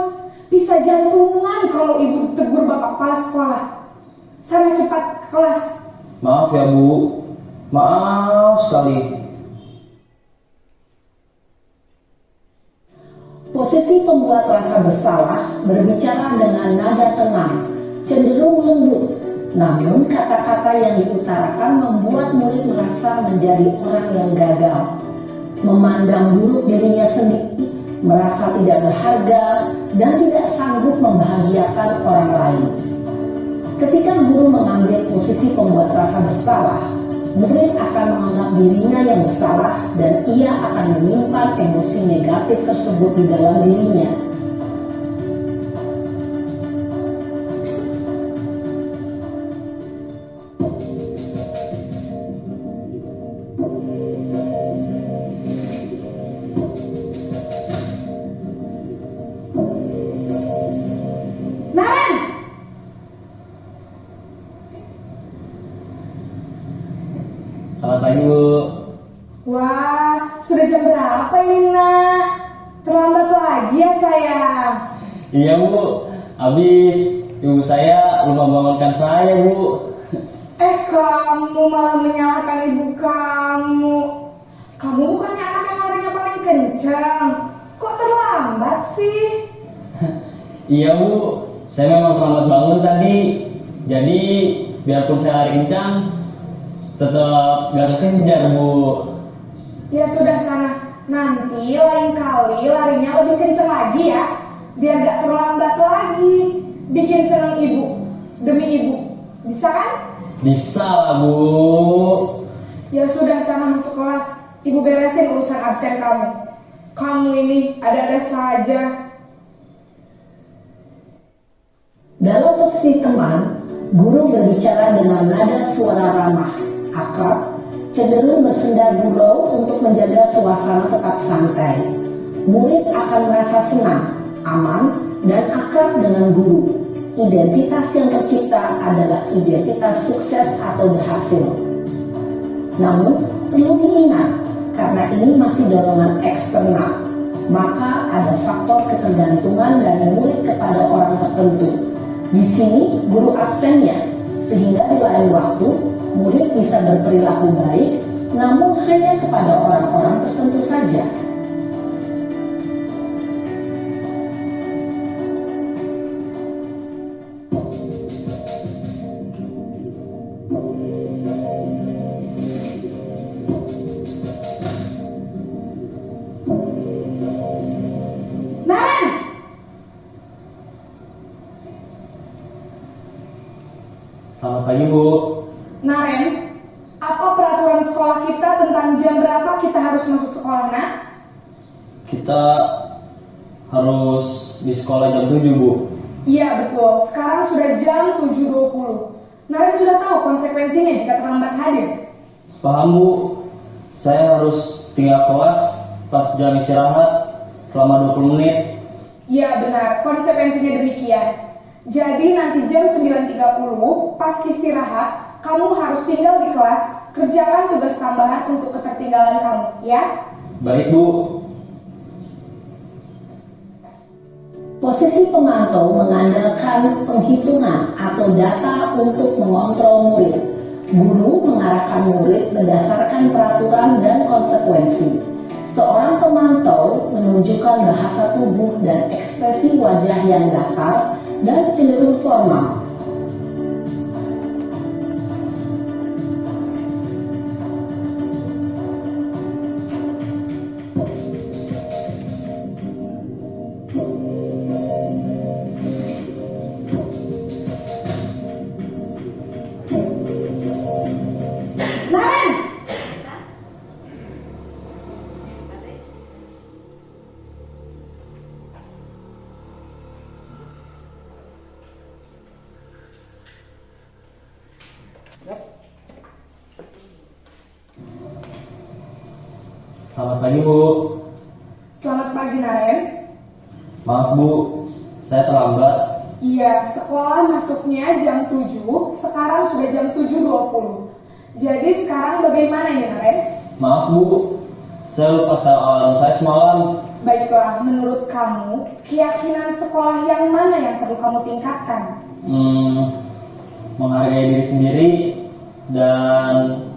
Bisa jantungan kalau ibu tegur bapak kepala sekolah. Sana cepat ke kelas. Maaf ya, Bu. Maaf sekali. Posisi pembuat rasa bersalah berbicara dengan nada tenang, cenderung lembut. Namun kata-kata yang diutarakan membuat murid merasa menjadi orang yang gagal, memandang buruk dirinya sendiri, merasa tidak berharga, dan tidak sanggup membahagiakan orang lain. Ketika guru mengambil posisi pembuat rasa bersalah, murid akan menganggap dirinya yang bersalah dan ia akan menyimpan emosi negatif tersebut di dalam dirinya. Naren, Selamat pagi, Bu. wah sudah jam berapa ini nak? Terlambat lagi ya sayang. Iya, Bu. Habis ibu saya lupa bangunkan saya, Bu. Kamu malah menyalahkan ibu kamu. Kamu bukannya anak yang larinya paling kencang. Kok terlambat sih? Iya, Bu. Saya memang terlambat bangun tadi. Jadi biarpun saya lari kencang, tetap gak kekejar, Bu. Ya sudah sana. Nanti lain kali larinya lebih kencang lagi ya. Biar gak terlambat lagi. Bikin senang ibu. Demi ibu. Bisa kan? Bisa lah, Bu. Ya sudah sana masuk kelas. Ibu beresin urusan absen kamu. Kamu ini ada-ada saja. Dalam posisi teman, guru berbicara dengan nada suara ramah, akrab, cenderung bersenda gurau untuk menjaga suasana tetap santai. Murid akan merasa senang, aman, dan akrab dengan guru. Identitas yang tercipta adalah identitas sukses atau berhasil. Namun, perlu diingat, karena ini masih dorongan eksternal, maka ada faktor ketergantungan dari murid kepada orang tertentu. Di sini guru absennya, sehingga di lain waktu murid bisa berperilaku baik, namun hanya kepada orang-orang tertentu saja. Naren, Selamat pagi, Bu. Naren, apa peraturan sekolah kita tentang jam berapa kita harus masuk sekolah, nak? Kita harus di sekolah jam 7, Bu. Iya betul, sekarang sudah jam 7.20. Naren sudah tahu konsekuensinya jika terlambat hadir. Paham, Bu. Saya harus tinggal kelas pas jam istirahat selama 20 menit. Iya benar, konsekuensinya demikian. Jadi nanti jam 9.30 pas istirahat, kamu harus tinggal di kelas, kerjakan tugas tambahan untuk ketertinggalan kamu, ya? Baik, Bu. Posisi pemantau mengandalkan penghitungan atau data untuk mengontrol murid. Guru mengarahkan murid berdasarkan peraturan dan konsekuensi. Seorang pemantau menunjukkan bahasa tubuh dan ekspresi wajah yang datar dan cenderung formal. Naren! Selamat pagi, Bu. Selamat pagi Naren. Maaf, Bu. Saya terlambat. Iya, sekolah masuknya jam 7, sekarang sudah jam 7.20. Jadi sekarang bagaimana ini Naren? Maaf, Bu. Saya lupa setel alarm saya semalam. Baiklah, menurut kamu, keyakinan sekolah yang mana yang perlu kamu tingkatkan? Menghargai diri sendiri dan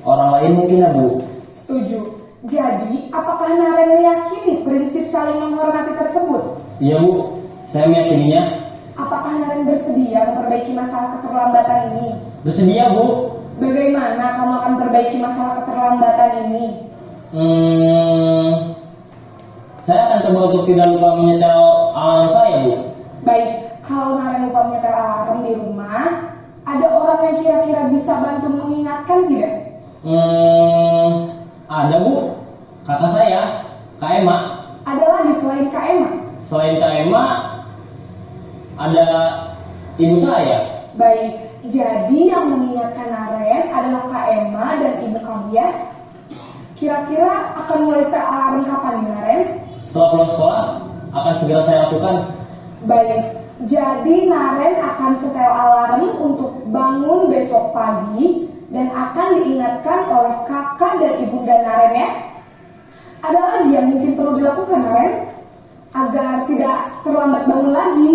orang lain mungkin, ya, Bu. Setuju. Jadi, apakah Naren meyakini prinsip saling menghormati tersebut? Iya, Bu. Saya meyakininya. Apakah Naren bersedia memperbaiki masalah keterlambatan ini? Bersedia, Bu. Bagaimana kamu akan perbaiki masalah keterlambatan ini? Saya akan coba untuk tidak lupa menyetel alarm saya, Bu. Baik, kalau Naren lupa menyetel alarm di rumah, ada orang yang kira-kira bisa bantu mengingatkan tidak? Ada, Bu. Kakak saya, Kak Emma. Ada lagi selain Kak Emma? Selain Kak Emma, ada ibu saya. Baik, jadi yang mengingatkan Naren adalah Kak Emma dan ibu kamu ya? Kira-kira akan mulai setel alarm kapan nih Naren? Setelah pulang sekolah, akan segera saya lakukan. Baik, jadi Naren akan setel alarm untuk bangun besok pagi dan akan diingatkan oleh kakak dan ibunda Naren ya. Ada lagi yang mungkin perlu dilakukan Naren agar tidak terlambat bangun lagi?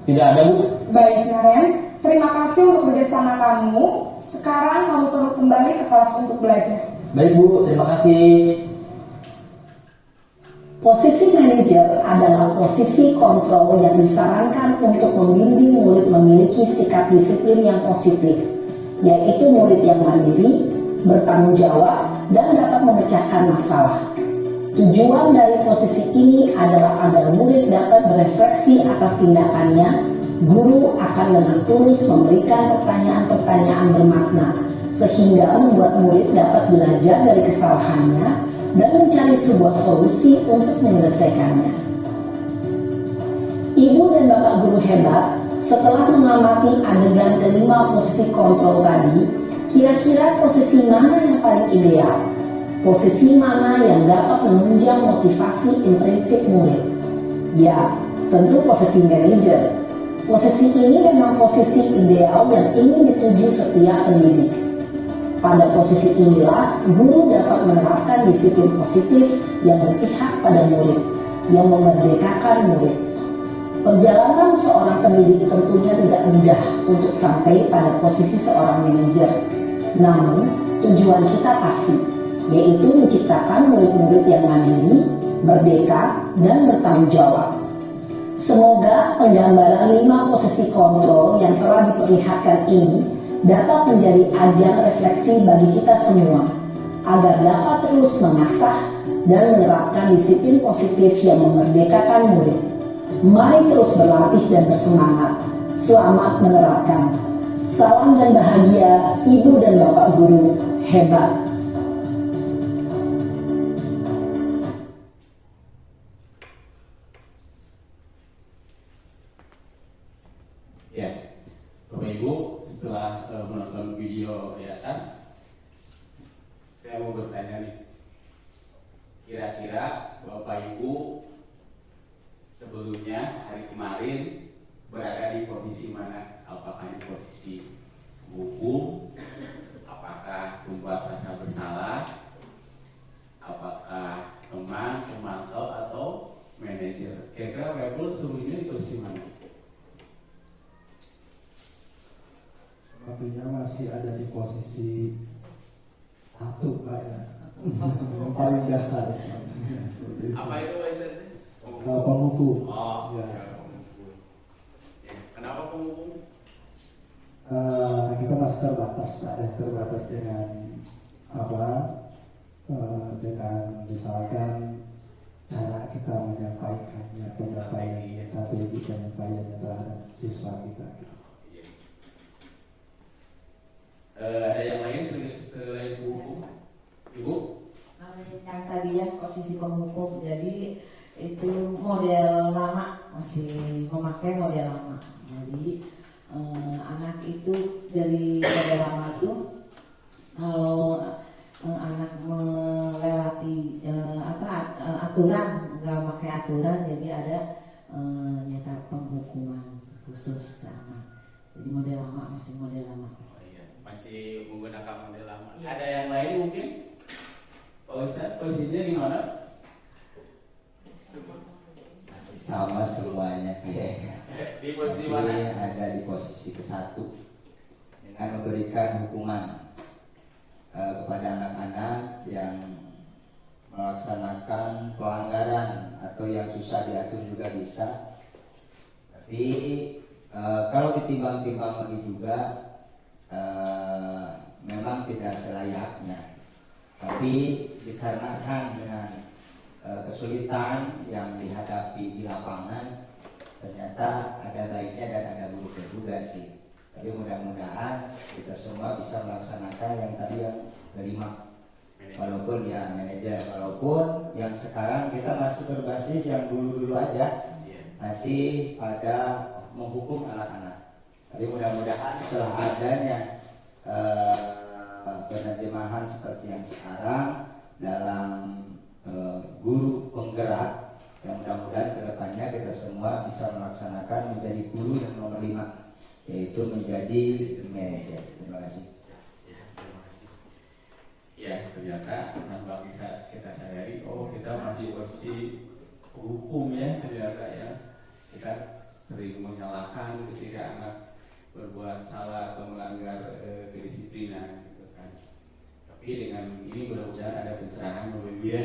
Tidak ada, Bu. Baik Naren, terima kasih untuk kerjasama kamu. Sekarang kamu perlu kembali ke kelas untuk belajar. Baik, Bu. Terima kasih. Posisi manajer adalah posisi kontrol yang disarankan untuk membimbing murid memiliki sikap disiplin yang positif, yaitu murid yang mandiri, bertanggung jawab, dan dapat memecahkan masalah. Tujuan dari posisi ini adalah agar murid dapat berefleksi atas tindakannya. Guru akan dengan tulus memberikan pertanyaan-pertanyaan bermakna, sehingga membuat murid dapat belajar dari kesalahannya dan mencari sebuah solusi untuk menyelesaikannya. Ibu dan bapak guru hebat, setelah mengamati adegan kelima posisi kontrol tadi, kira-kira posisi mana yang paling ideal? Posisi mana yang dapat menunjang motivasi intrinsik murid? Ya, tentu posisi manajer. Posisi ini memang posisi ideal yang ingin dituju setiap pendidik. Pada posisi inilah, guru dapat menerapkan disiplin positif yang berpihak pada murid, yang memerdekakan murid. Perjalanan seorang pendidik tentunya tidak mudah untuk sampai pada posisi seorang manajer. Namun, tujuan kita pasti, yaitu menciptakan murid-murid yang mandiri, merdeka, dan bertanggung jawab. Semoga penggambaran 5 posisi kontrol yang telah diperlihatkan ini dapat menjadi ajang refleksi bagi kita semua, agar dapat terus mengasah dan menerapkan disiplin positif yang memerdekakan murid. Mari terus berlatih dan bersemangat. Selamat menerapkan. Salam dan bahagia, Ibu dan Bapak Guru hebat. Ya, Bapak Ibu, setelah menonton video di atas, saya mau bertanya nih, kira-kira Bapak Ibu sebelumnya hari kemarin berada di posisi mana? Apakah di posisi hukum? Apakah membuat rasa bersalah? Apakah teman, pemantau, atau manajer? Kira-kira Bapak Ibu sebelumnya di posisi mana? Sepertinya masih ada di posisi 1 Pak ya. Yang paling dasar. Apa itu Pak Isan? Pembuku. Oh, Ya. pembuku. Ya. Kenapa pembuku? Kita masih terbatas Pak ya, terbatas dengan dengan misalkan cara kita menyampaikannya, penyampaian strategi penyampaiannya terhadap siswa kita. Ada yang lain selain buku? Ibu? Yang tadi ya posisi penghukum, jadi itu model lama, masih memakai model lama. Jadi anak itu dari model lama itu kalau anak melewati aturan, nggak pakai aturan, jadi ada nyata penghukuman khusus ke anak. Jadi model lama, masih model lama. Masih menggunakan model lama. Ada yang lain mungkin? Pak Ustadz, posisinya gimana? Sama semuanya kayaknya. Di posisi Masih mana? ada di posisi ke-1 dengan memberikan hukuman kepada anak-anak yang melaksanakan pelanggaran atau yang susah diatur juga bisa. Tapi kalau ditimbang-timbang lagi juga memang tidak selayaknya, tapi dikarenakan dengan kesulitan yang dihadapi di lapangan, ternyata ada baiknya dan ada buruknya juga sih. Tapi mudah-mudahan kita semua bisa melaksanakan yang tadi yang kelima, walaupun ya manajer, walaupun yang sekarang kita masih berbasis yang dulu-dulu aja, masih pada menghukum anak-anak. Tapi mudah-mudahan setelah adanya penerjemahan seperti yang sekarang dalam guru penggerak, yang mudah-mudahan kedepannya kita semua bisa melaksanakan menjadi guru yang nomor 5, yaitu menjadi manajer. Terima kasih. Ya, terima kasih. Ya, ternyata tanpa bisa kita sadari, kita masih posisi hukum ya, ternyata ya. Kita sering menyalahkan ketika anak berbuat salah atau melanggar kedisiplinan gitu kan. Tapi dengan ini mudah-mudahan ada pencerahan Bapak Ibu ya.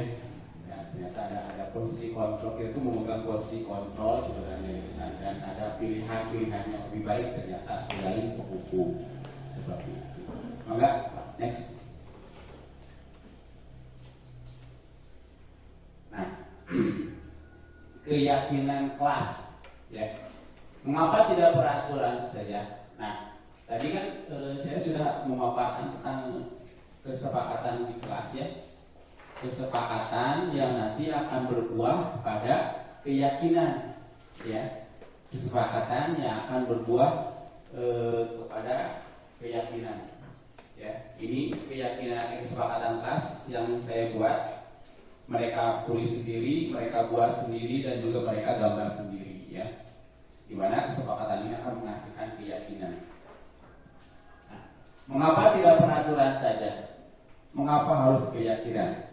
Dan ternyata ada posisi kontrol, kita itu memegang posisi kontrol sebenarnya, dan ada pilihan-pilihan yang lebih baik ternyata selain penghukum seperti itu. Maka next. Nah, keyakinan kelas ya. Mengapa tidak peraturan saja? Nah, tadi kan saya sudah memaparkan tentang kesepakatan di kelas ya. Kesepakatan yang nanti akan berbuah pada keyakinan ya. Kesepakatan yang akan berbuah kepada keyakinan ya. Ini keyakinan kesepakatan kelas yang saya buat. Mereka tulis sendiri, mereka buat sendiri, dan juga mereka gambar sendiri ya. Di mana kesepakatan ini akan menghasilkan keyakinan. Nah, mengapa tidak peraturan saja? Mengapa harus keyakinan?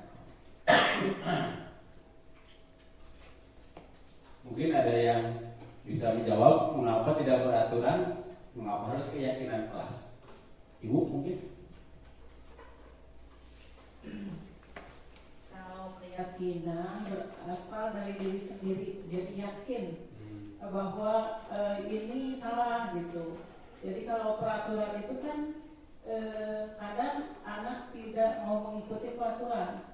Mungkin ada yang bisa menjawab mengapa tidak peraturan, mengapa harus keyakinan kelas. Ibu mungkin? Kalau keyakinan berasal dari diri sendiri, jadi yakin bahwa ini salah gitu. Jadi kalau peraturan itu kan kadang anak tidak mau mengikuti peraturan.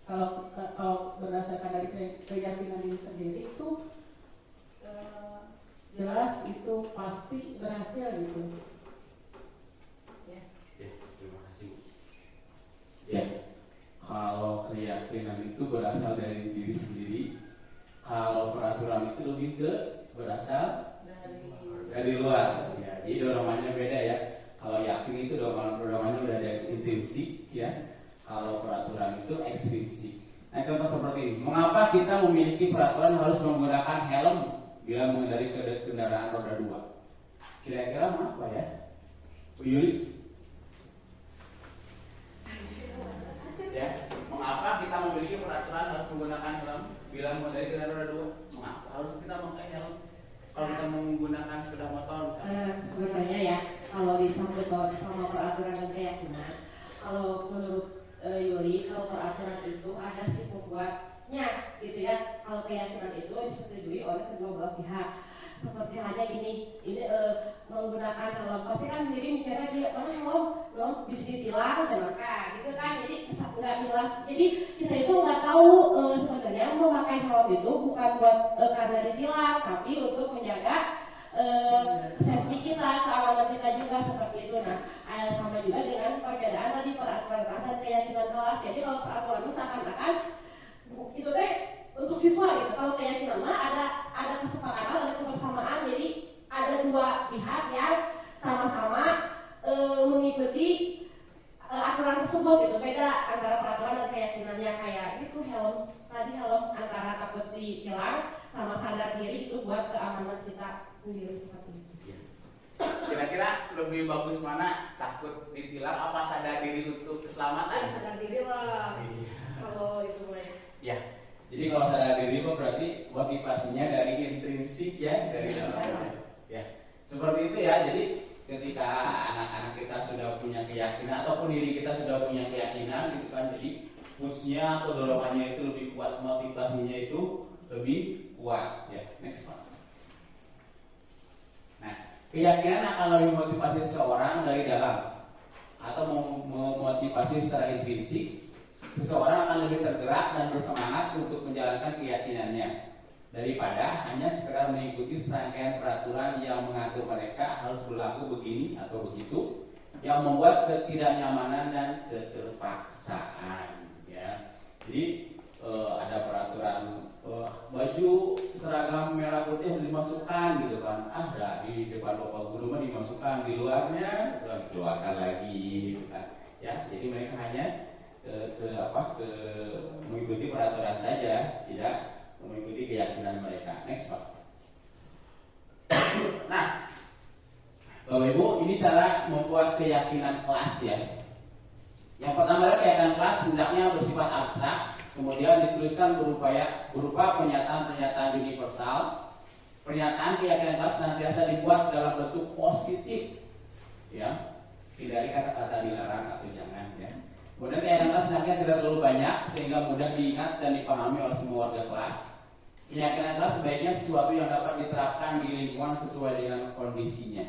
Kalau berdasarkan dari keyakinan diri sendiri itu jelas itu pasti berhasil gitu. Ya. Ya, terima kasih. Ya, kalau keyakinan itu berasal dari diri sendiri, kalau peraturan itu lebih ke berasal dari luar. Ya, jadi dorongannya beda ya. Kalau yakin itu dorongannya udah dari intrinsik ya. Kalau peraturan itu ekstrinsik. Nah, contoh seperti ini. Mengapa kita memiliki peraturan harus menggunakan helm bila mengendarai kendaraan roda 2? Kira-kira mengapa ya? Bu Yuli? Ya, mengapa kita memiliki peraturan harus menggunakan helm bila mengendarai kendaraan roda 2? Mengapa harus kita memakai helm? Kalau kita menggunakan sepeda motor sebenarnya ya, kalau disambut sama peraturan dan keyakinan, kalau menurut Yuli, kalau peraturan itu ada si pembuatnya gitu ya. Kalau keyakinan itu disetujui oleh kedua belah pihak. Seperti halnya ini menggunakan helm, pasti kan jadi mikirnya dia mana helm dong bisa ditilang kan gitu kan, jadi nggak jelas. Jadi kita itu nggak tahu sebenarnya memakai helm itu bukan buat karena ditilang, tapi untuk menjaga safety kita, keamanan kita juga seperti itu. Nah, sama juga dengan perbedaan tadi peraturan kelas dan keyakinan kelas. Jadi kalau peraturan itu seakan-akan itu teh untuk siswa gitu. Kalau keyakinan mah ada kesepakatan, ada kebersamaan. Jadi ada dua pihak yang sama-sama mengikuti aturan tersebut gitu. Beda antara peraturan dan keyakinannya. Kayak itu helm antara takut ditilang sama sadar diri itu buat keamanan kita sendiri seperti itu. Kira-kira lebih bagus mana? Takut ditilang apa sadar diri untuk keselamatan? Sadar diri lah. Kalau itu ya. Jadi kalau sadar diri itu berarti motivasinya dari intrinsik ya, dari dalam. Ya. Seperti itu ya. Jadi ketika anak-anak kita sudah punya keyakinan ataupun diri kita sudah punya keyakinan gitu kan, jadi push-nya atau dorongannya itu lebih kuat, motivasinya itu lebih kuat ya. Next one. Nah, keyakinan akan lebih memotivasi seseorang dari dalam atau memotivasi secara intrinsik. Seseorang akan lebih tergerak dan bersemangat untuk menjalankan keyakinannya daripada hanya sekedar mengikuti serangkaian peraturan yang mengatur mereka harus berlaku begini atau begitu, yang membuat ketidaknyamanan dan keterpaksaan ya. Jadi ada peraturan baju seragam merah putih dimasukkan gitu kan, dari depan bapak guru mah dimasukkan, di luarnya dikeluarkan lagi gitu kan ya. Jadi mereka hanya mengikuti peraturan saja, tidak mengikuti keyakinan mereka. Next Pak. Nah, Bapak Ibu, ini cara membuat keyakinan kelas ya. Yang pertama adalah keyakinan kelas hendaknya bersifat abstrak, kemudian dituliskan berupa pernyataan-pernyataan universal. Pernyataan keyakinan kelas senantiasa dibuat dalam bentuk positif, ya, hindari kata-kata dilarang atau jangan ya. Kemudian keyakinan kelas hendaknya tidak terlalu banyak sehingga mudah diingat dan dipahami oleh semua warga kelas. Keyakinan kelas sebaiknya sesuatu yang dapat diterapkan di lingkungan sesuai dengan kondisinya.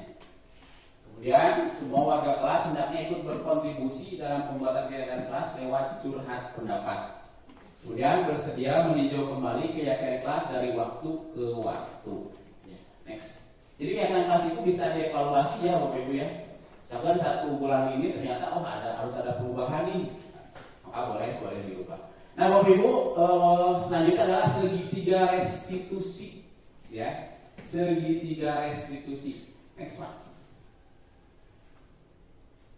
Kemudian semua warga kelas hendaknya ikut berkontribusi dalam pembuatan keyakinan kelas lewat curhat pendapat. Kemudian bersedia meninjau kembali keyakinan kelas dari waktu ke waktu. Next. Jadi keyakinan kelas itu bisa dievaluasi ya Bapak Ibu ya. Misalkan 1 bulan ini ternyata harus ada perubahan nih, maka boleh dirubah. Nah Bapak Ibu, selanjutnya adalah segitiga restitusi ya. Segitiga restitusi. Next Pak.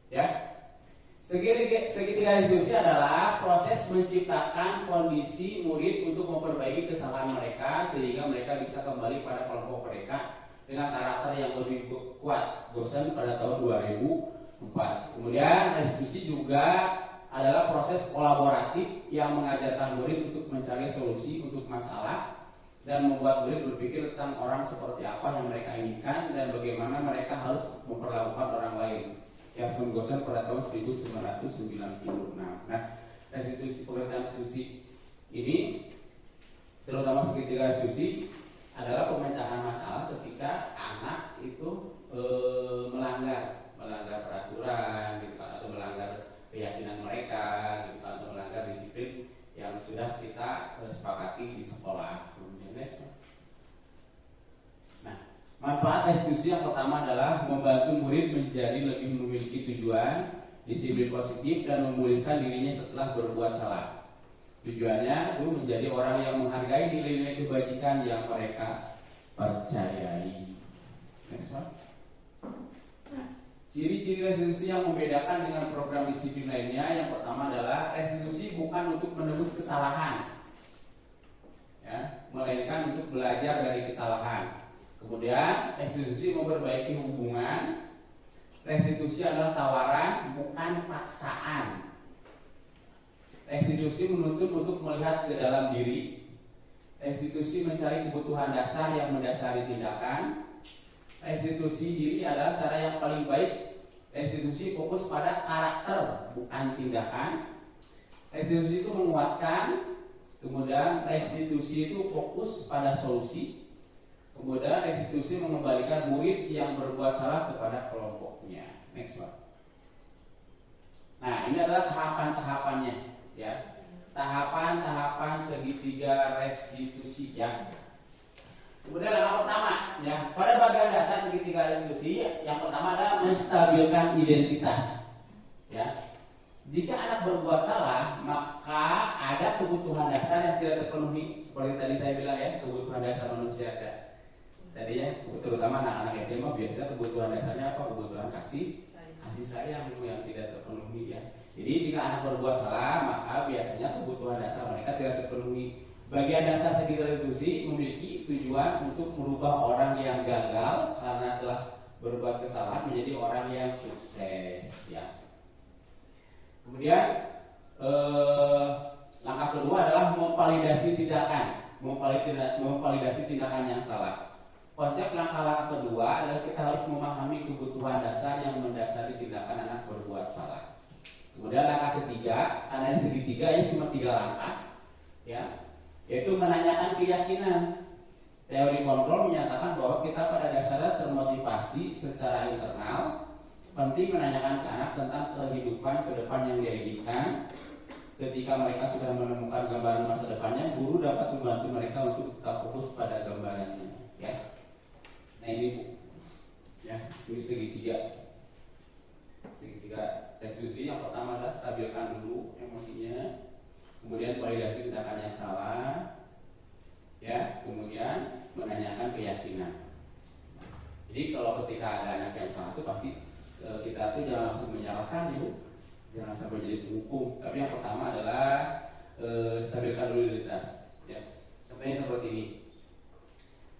Ya. Segitiga restitusi adalah proses menciptakan kondisi murid untuk memperbaiki kesalahan mereka sehingga mereka bisa kembali pada kelompok mereka dengan karakter yang lebih kuat. Gosen pada tahun 2004. Kemudian restitusi juga adalah proses kolaboratif yang mengajarkan murid untuk mencari solusi untuk masalah dan membuat murid berpikir tentang orang seperti apa yang mereka inginkan dan bagaimana mereka harus memperlakukan orang lain. Yasun Gosen pada tahun 1996. Nah, pengertian restitusi ini terutama segitiga restitusi adalah pemecahan masalah ketika anak itu melanggar peraturan gitu kan, atau melanggar keyakinan mereka gitu kan, atau melanggar disiplin yang sudah kita sepakati di sekolah. Nah, manfaat restitusi yang pertama adalah membantu murid menjadi lebih memiliki tujuan, disiplin positif dan memulihkan dirinya setelah berbuat salah. Tujuannya itu menjadi orang yang menghargai nilai-nilai kebajikan yang mereka percayai. Next one. Ciri-ciri restitusi yang membedakan dengan program disiplin lainnya, yang pertama adalah restitusi bukan untuk menebus kesalahan, ya, melainkan untuk belajar dari kesalahan. Kemudian restitusi memperbaiki hubungan. Restitusi adalah tawaran, bukan paksaan. Restitusi menuntut untuk melihat ke dalam diri. Restitusi mencari kebutuhan dasar yang mendasari tindakan. Restitusi diri adalah cara yang paling baik. Restitusi fokus pada karakter, bukan tindakan. Restitusi itu menguatkan. Kemudian restitusi itu fokus pada solusi. Kemudian restitusi mengembalikan murid yang berbuat salah kepada kelompoknya. Next one. Nah, ini adalah tahapan-tahapannya, ya. Tahapan-tahapan segitiga restitusi, ya. Kemudian yang pertama, ya, pada bagian dasar segitiga restitusi, yang pertama adalah menstabilkan identitas. Ya, jika anak berbuat salah, maka ada kebutuhan dasar yang tidak terpenuhi. Seperti tadi saya bilang, ya, kebutuhan dasar manusia ada. Tadi, ya, terutama anak-anak SMA biasanya kebutuhan dasarnya apa? Kebutuhan kasih sayang yang tidak terpenuhi, ya. Jadi jika anak berbuat salah, maka biasanya kebutuhan dasar mereka tidak terpenuhi. Bagian dasar segitiga restitusi memiliki tujuan untuk merubah orang yang gagal karena telah berbuat kesalahan menjadi orang yang sukses, ya. Kemudian langkah kedua adalah memvalidasi tindakan, memvalidasi tindakan yang salah. Konsep langkah kedua adalah kita harus memahami kebutuhan dasar yang mendasari tindakan anak berbuat salah. Kemudian langkah ketiga, karena segitiga ini cuma 3 langkah, ya, yaitu menanyakan keyakinan. Teori kontrol menyatakan bahwa kita pada dasarnya termotivasi secara internal. Penting menanyakan ke anak tentang kehidupan ke depan yang dia inginkan. Ketika mereka sudah menemukan gambaran masa depannya, guru dapat membantu mereka untuk tetap fokus pada gambarannya, ya. Nah, ini, Bu, ya, ini segitiga restitusi. Yang pertama adalah stabilkan dulu emosinya. Kemudian validasi tindakan yang salah, ya. Kemudian menanyakan keyakinan. Jadi kalau ketika ada anak yang salah itu pasti kita tuh jangan langsung menyalahkan, ya, jangan sampai jadi penghukum. Tapi yang pertama adalah stabilkan dulu identitas, ya. Contohnya seperti ini.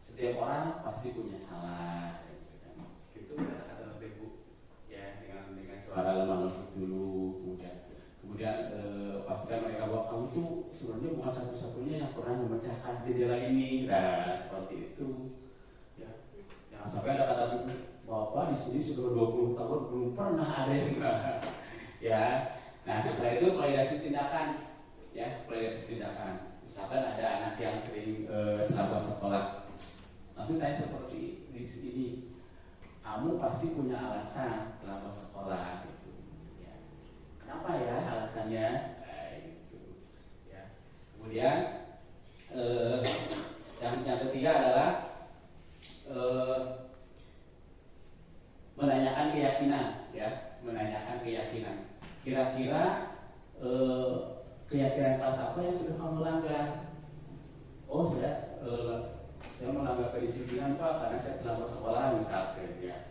Setiap orang pasti punya salah, gitu kata-kata Bu, ya, dengan suara lemah lembut dulu. Kemudian pastikan mereka bahwa kamu tuh sebenarnya bukan satu-satunya yang pernah memecahkan jendela ini. Nah, seperti itu, ya. Jangan sampai ada kata Bapak di sini sudah 20 tahun belum pernah ada yang ya. Nah, setelah itu validasi tindakan, ya, validasi tindakan. Misalkan ada anak yang sering terlambat sekolah, langsung tanya seperti di sini, kamu pasti punya alasan terlambat sekolah, gitu. Kenapa ya alasannya? Gitu, ya. Kemudian yang ketiga adalah menanyakan keyakinan, ya, menanyakan keyakinan. Kira-kira keyakinan kelas apa yang sudah kamu langgar? Oh, saya melanggar kedisiplinan, Pak, karena saya terlambat sekolah, misalkan, ya.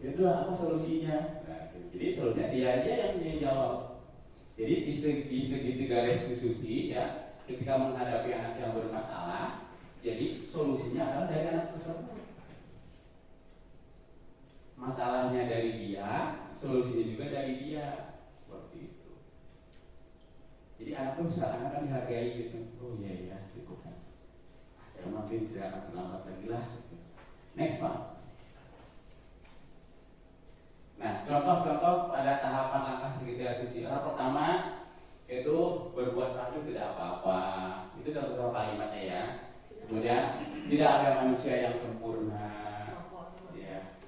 Itu apa solusinya? Nah, jadi solusinya dia yang jawab. Jadi di segitiga restitusi, ya, ketika menghadapi anak yang bermasalah, jadi solusinya adalah dari anak tersebut. Masalahnya dari dia, solusinya juga dari dia, seperti itu. Jadi anak tuh misalkan kan dihargai gitu. Oh iya ya, gitu kan. Saya mungkin tidak akan terlambat lagi lah. Gitu. Next Pak. Nah, contoh-contoh pada tahapan langkah segitiga restitusi. Pertama, itu berbuat salah itu tidak apa-apa. Itu contoh kalimatnya, ya. Kemudian tidak ada manusia yang sempurna. Ya.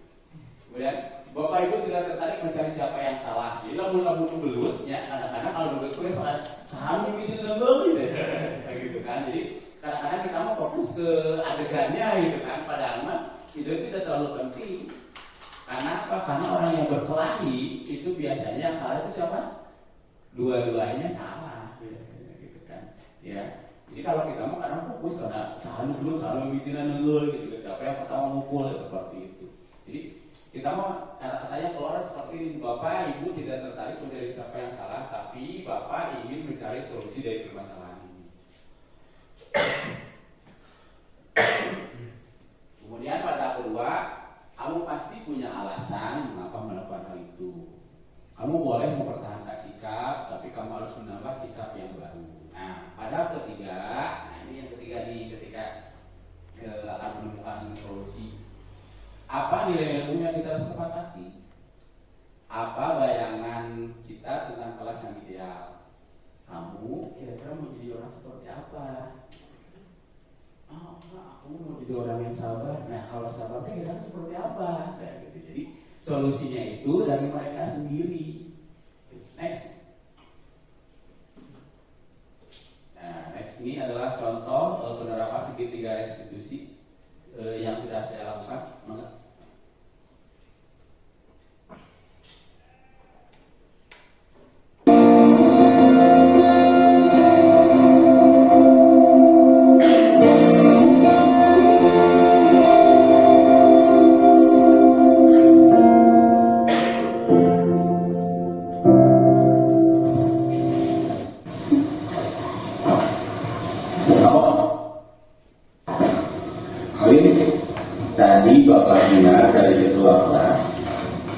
Kemudian Bapak Ibu tidak tertarik mencari siapa yang salah. Jadi kamu belut, ya. Kadang-kadang kalau belut itu soal saham gitu gitu kan. Jadi kadang-kadang kita mau fokus ke adegannya gitu kan. Padahal mah itu tidak terlalu penting. Karena apa? Karena orang yang berkelahi itu biasanya yang salah itu siapa? Dua-duanya salah, gitu kan? Ya. Jadi kalau kita mau kadang fokus karena selalu mitinan gitu, siapa yang pertama mukul seperti itu. Jadi kita mau kata-katanya keluar seperti ini, Bapak Ibu tidak tertarik mencari siapa yang salah, tapi Bapak ingin mencari solusi dari permasalahan ini. Kemudian pada kedua, kamu pasti punya alasan mengapa melakukan hal itu. Kamu boleh mempertahankan sikap, tapi kamu harus menambah sikap yang baru. Nah, pada ketiga, ini yang ketiga nih, ketika akan menemukan solusi. Apa nilai-nilai umum yang kita harus sepakati? Apa bayangan kita tentang kelas yang ideal? Kamu kira-kira mau jadi orang seperti apa? Aku mau jadi orang yang sabar. Nah, kalau sabarnya kira-kira seperti apa? Nah, gitu. Jadi solusinya itu dari mereka sendiri. Next. Nah, next ini adalah contoh penerapan segitiga restitusi yang sudah saya lakukan. Tadi Bapak dengar dari ketua kelas,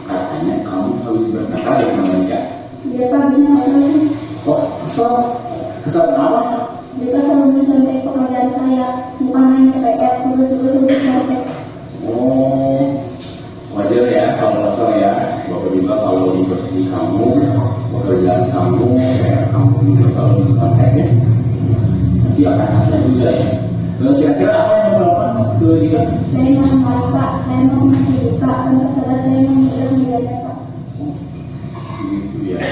katanya kamu habis berkata dengan mereka. Iya Pak, benar. Kok kesel? Kesel kenapa? Mereka selalu mencontek pekerjaan saya, bukan hanya CPR, juga CPR. Oh, wajar ya kalau kesel ya. Bapak juga kalau di posisi kamu, pekerjaan kamu, kayak kamu juga kalau dikontak ya, pasti akan kesel juga ya. Kira-kira apa yang melakukan ke dia? Saya mau Pak, saya mau masih buka, dan saudara saya mau menjadi Pak. Begitu ya.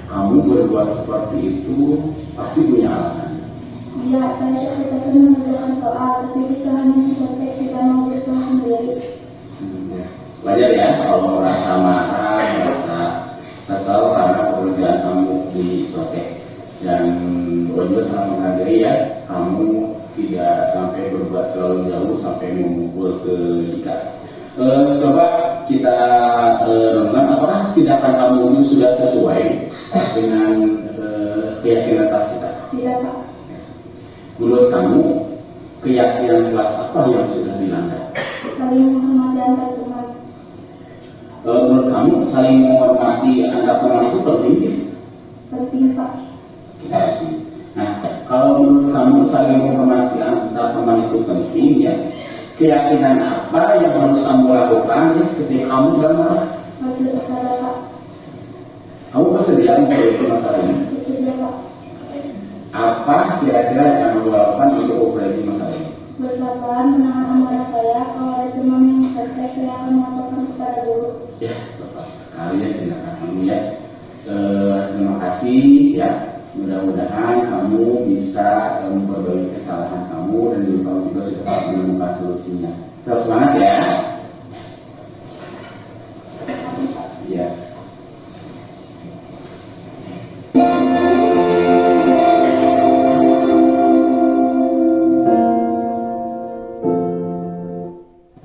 Kamu berbuat seperti itu pasti punya alasan. Iya, saya sudah mengerjakan soal, tapi kita hanya sampai kita mau berusaha sendiri. Ya. Wajar ya kalau merasa marah, merasa kesal karena pekerjaan kamu dicotek. Dan juga sangat menghargai ya, kamu tidak sampai berbuat terlalu jauh sampai memukul ke Dika. Coba kita renung, apakah tindakan kamu ini sudah sesuai dengan keyakinan kelas kita? Tidak Pak. Menurut kamu keyakinan kelas apa yang sudah dilanggar? Saling menghormati antar teman. Menurut kamu saling menghormati antar teman itu penting? Penting Pak. Nah, kalau menurut kamu saling menghormati antar teman itu penting ya, keyakinan apa yang harus kamu lakukan ya, ketika kamu sedang marah? Masih bersalah Pak. Kamu bersedia untuk masalah ini? Bersedia Pak. Apa kira-kira yang kamu lakukan untuk memperbaiki masalah ini? Bersabar, menahan amarah saya. Kalau ada teman yang terkait, saya akan melaporkan kepada guru. Ya, tepat sekali ya tindakan kamu ya. Terima kasih ya. Mudah-mudahan kamu bisa memperbaiki kesalahan kamu dan juga kamu juga dapat menemukan solusinya. Terus semangat ya. Ya.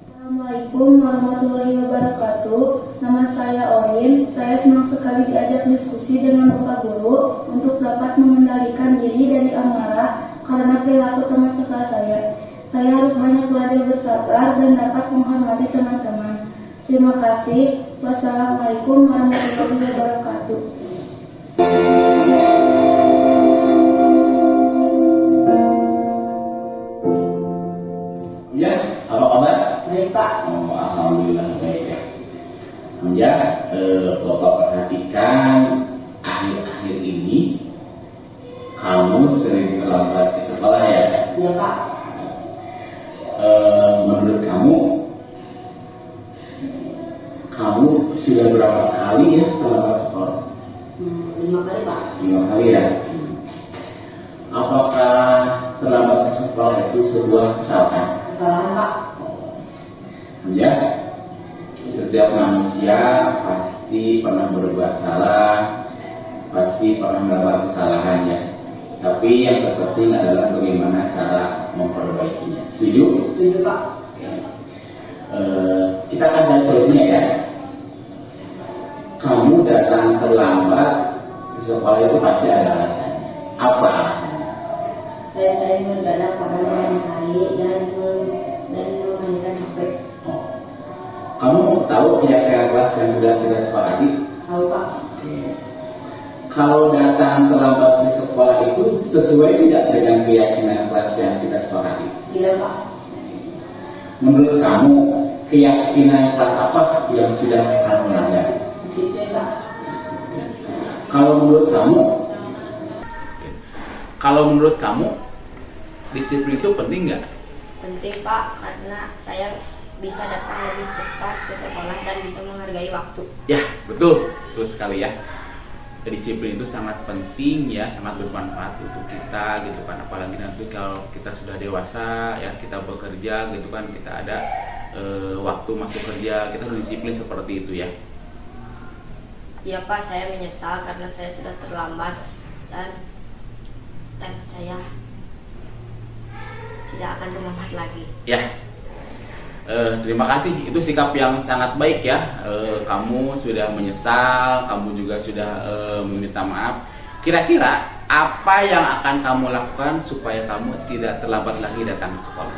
Assalamualaikum warahmatullahi wabarakatuh. Nama saya Orin. Saya senang sekali diajak diskusi dengan Bapak Guru untuk dapat mengendalikan diri dari amarah karena perilaku teman sekelas saya. Saya harus banyak belajar bersabar dan dapat menghormati teman-teman. Terima kasih. Wassalamualaikum warahmatullahi wabarakatuh. Ya, apa kabar? Baik Pak. Oh, alhamdulillah baik ya. Ya, Bapak perhatikan akhir-akhir ini kamu sering terlambat ke sekolah ya? Iya Pak. Menurut kamu sudah berapa kali ya terlambat sekolah? 5 kali Pak. 5 kali ya. Apakah terlambat ke sekolah itu sebuah kesalahan? Kesalahan Pak. Ya, setiap manusia pasti pernah berbuat salah, pasti pernah melakukan kesalahan ya. Tapi yang terpenting adalah bagaimana cara memperbaikinya. Setuju? Setuju Pak. Oke. Kita akan cari solusinya ya. Kamu datang terlambat ke sekolah itu pasti ada alasannya. Apa alasannya? Saya sering mendadak pada malam hari dan memainkan HP. Oh. Kamu tahu keyakinan kelas yang sudah kita sepakati? Tahu Pak? Oke. Kalau datang terlambat ke sekolah itu sesuai tidak dengan keyakinan kelas yang kita sepakati? Tidak Pak. Menurut kamu keyakinan kelas apa yang sudah kamu langgar? Disiplin Pak. Kalau menurut kamu disiplin itu penting nggak? Penting Pak, karena saya bisa datang lebih cepat ke sekolah dan bisa menghargai waktu. Ya, betul sekali ya. Disiplin itu sangat penting ya, sangat bermanfaat untuk kita gitu kan. Apalagi nanti kalau kita sudah dewasa ya, kita bekerja gitu kan, kita ada waktu masuk kerja, kita harus disiplin seperti itu ya. Iya Pak, saya menyesal karena saya sudah terlambat dan saya tidak akan terlambat lagi. Ya, terima kasih. Itu sikap yang sangat baik ya. Kamu sudah menyesal, kamu juga sudah meminta maaf. Kira-kira apa yang akan kamu lakukan supaya kamu tidak terlambat lagi datang ke sekolah?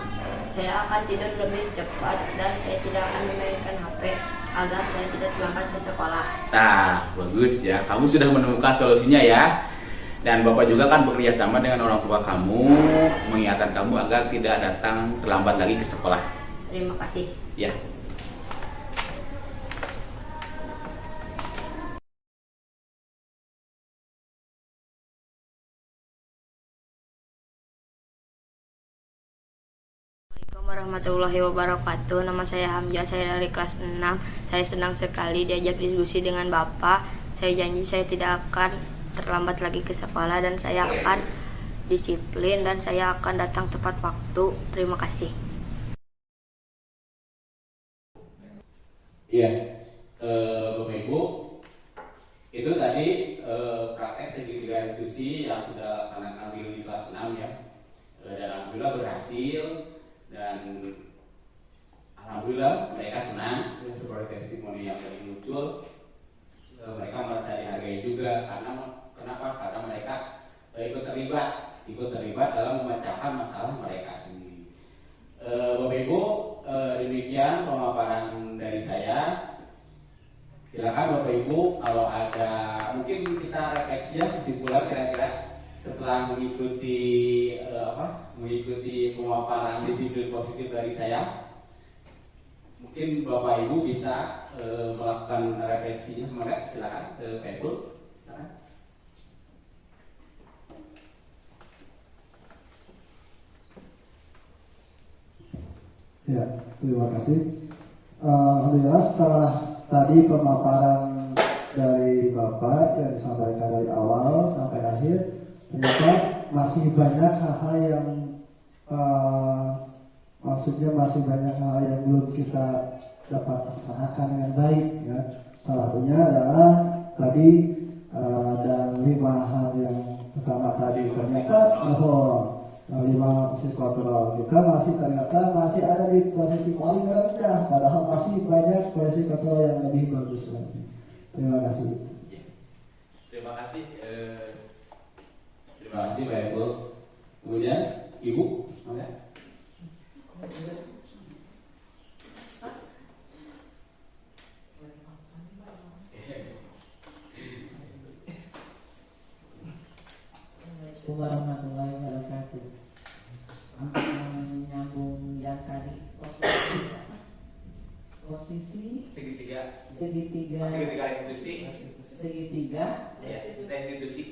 Saya akan tidur lebih cepat dan saya tidak akan memainkan HP agar saya tidak terlambat ke sekolah. Nah, bagus ya. Kamu sudah menemukan solusinya ya. Dan Bapak juga kan bekerja sama dengan orang tua kamu, mengingatkan kamu agar tidak datang terlambat lagi ke sekolah. Terima kasih. Ya. Assalamualaikum warahmatullahi wabarakatuh. Nama saya Hamzah, saya dari kelas 6. Saya senang sekali diajak diskusi dengan Bapak. Saya janji saya tidak akan terlambat lagi ke sekolah dan saya akan disiplin dan saya akan datang tepat waktu. Terima kasih. Iya, Bapak Ibu, itu tadi praktek segitiga institusi yang sudah laksanakan di kelas 6 ya. Dan alhamdulillah berhasil dan alhamdulillah mereka senang seperti testimoni yang tadi muncul. Mereka merasa dihargai juga karena mereka ikut terlibat dalam memecahkan masalah mereka sendiri. Bapak Ibu, demikian pemaparan dari saya. Silakan Bapak Ibu kalau ada mungkin kita refleksi ya, kesimpulan kira-kira setelah mengikuti pemaparan disiplin positif dari saya. Mungkin Bapak Ibu bisa melakukan refleksinya. Silakan Pak Ibu. Ya, terima kasih. Alhamdulillah setelah tadi pemaparan dari Bapak yang disampaikan dari awal sampai akhir, ternyata masih banyak hal-hal yang maksudnya masih banyak hal yang belum kita dapat laksanakan dengan baik ya. Salah satunya adalah tadi ada 5 hal yang pertama tadi ternyata bahwa 5 psikoterol kita ternyata masih ada di posisi paling rendah, padahal masih banyak psikoterol yang lebih bagus lagi. Terima kasih. Terima kasih Pak Ibu. Kemudian Ibu, oke. Assalamualaikum warahmatullahi wabarakatuh. Untuk menyambung yang tadi posisi segitiga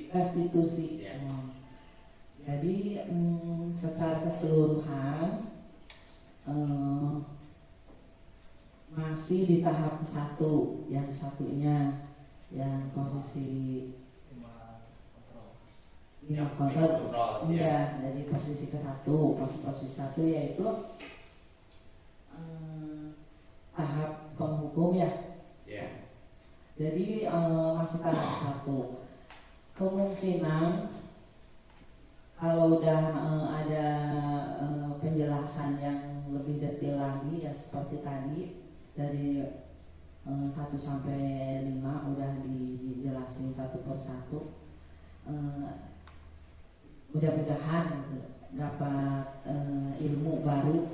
restitusi. Ya. Jadi secara keseluruhan masih di tahap ke-1, yang satunya yang posisi kontrol. Iya, dari posisi ke-1, posisi 1 yaitu tahap penghukum ya. Yeah. Jadi masih tahap 1. Kemungkinan kalau udah ada penjelasan yang lebih detail lagi ya seperti tadi dari 1 sampai 5 udah dijelasin satu persatu. Mudah-mudahan gitu, dapat ilmu baru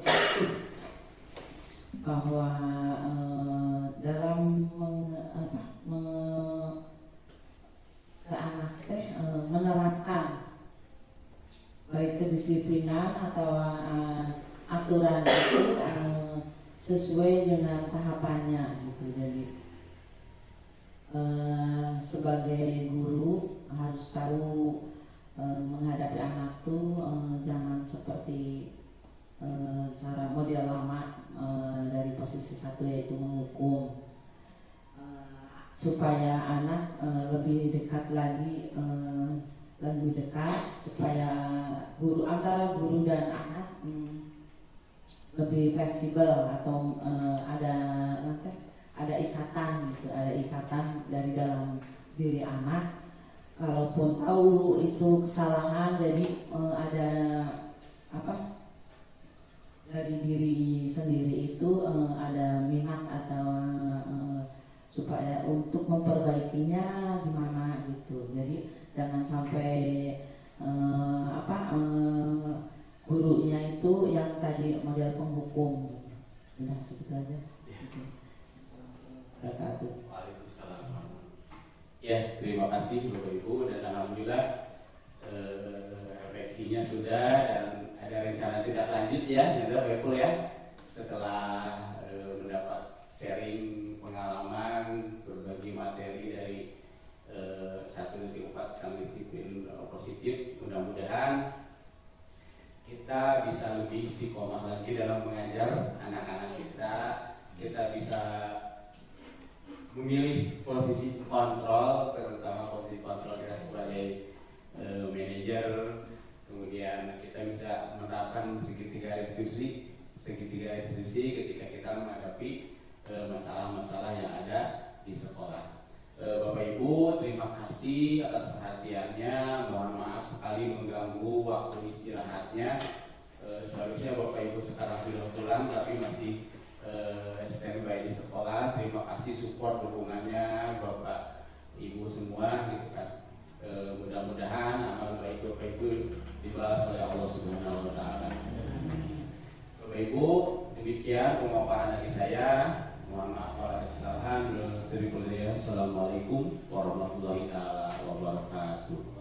bahwa dalam menerapkan baik kedisiplinan atau aturan itu sesuai dengan tahapannya gitu. Jadi sebagai guru harus tahu menghadapi anak tuh jangan seperti cara model lama dari posisi 1 yaitu menghukum, supaya anak lebih dekat lagi, lebih dekat supaya antara guru dan anak lebih fleksibel atau ada ikatan gitu, ada ikatan dari dalam diri anak. Kalaupun tahu itu kesalahan, jadi ada dari diri sendiri itu ada minat atau supaya untuk memperbaikinya gimana gitu. Jadi jangan sampai gurunya itu yang tadi model penghukum. Udah segitu aja. Waalaikumsalam. Ya, terima kasih Bapak Ibu, dan alhamdulillah reaksinya sudah, dan ada rencana tidak lanjut ya, Bapak Ibu ya, setelah mendapat sharing pengalaman berbagi materi dari 1.4 disiplin positif. Mudah-mudahan kita bisa lebih istiqomah lagi dalam mengajar anak-anak kita. Kita bisa memilih posisi kontrol, terutama posisi kontrol kita sebagai manajer. Kemudian kita bisa menerapkan segitiga restitusi ketika kita menghadapi masalah-masalah yang ada di sekolah. Bapak Ibu, terima kasih atas perhatiannya. Mohon maaf sekali mengganggu waktu istirahatnya. Seharusnya Bapak Ibu sekarang sudah pulang, tapi masih standby di sekolah. Terima kasih support dukungannya Bapak Ibu semua, gitu kan. Mudah-mudahan amal baik Bapak Ibu dibalas oleh Allah Subhanahu wa Ta'ala. Bapak Ibu, demikian pemaparan dari saya. Mohon maaf kalau ada kesalahan. Assalamualaikum warahmatullahi wabarakatuh.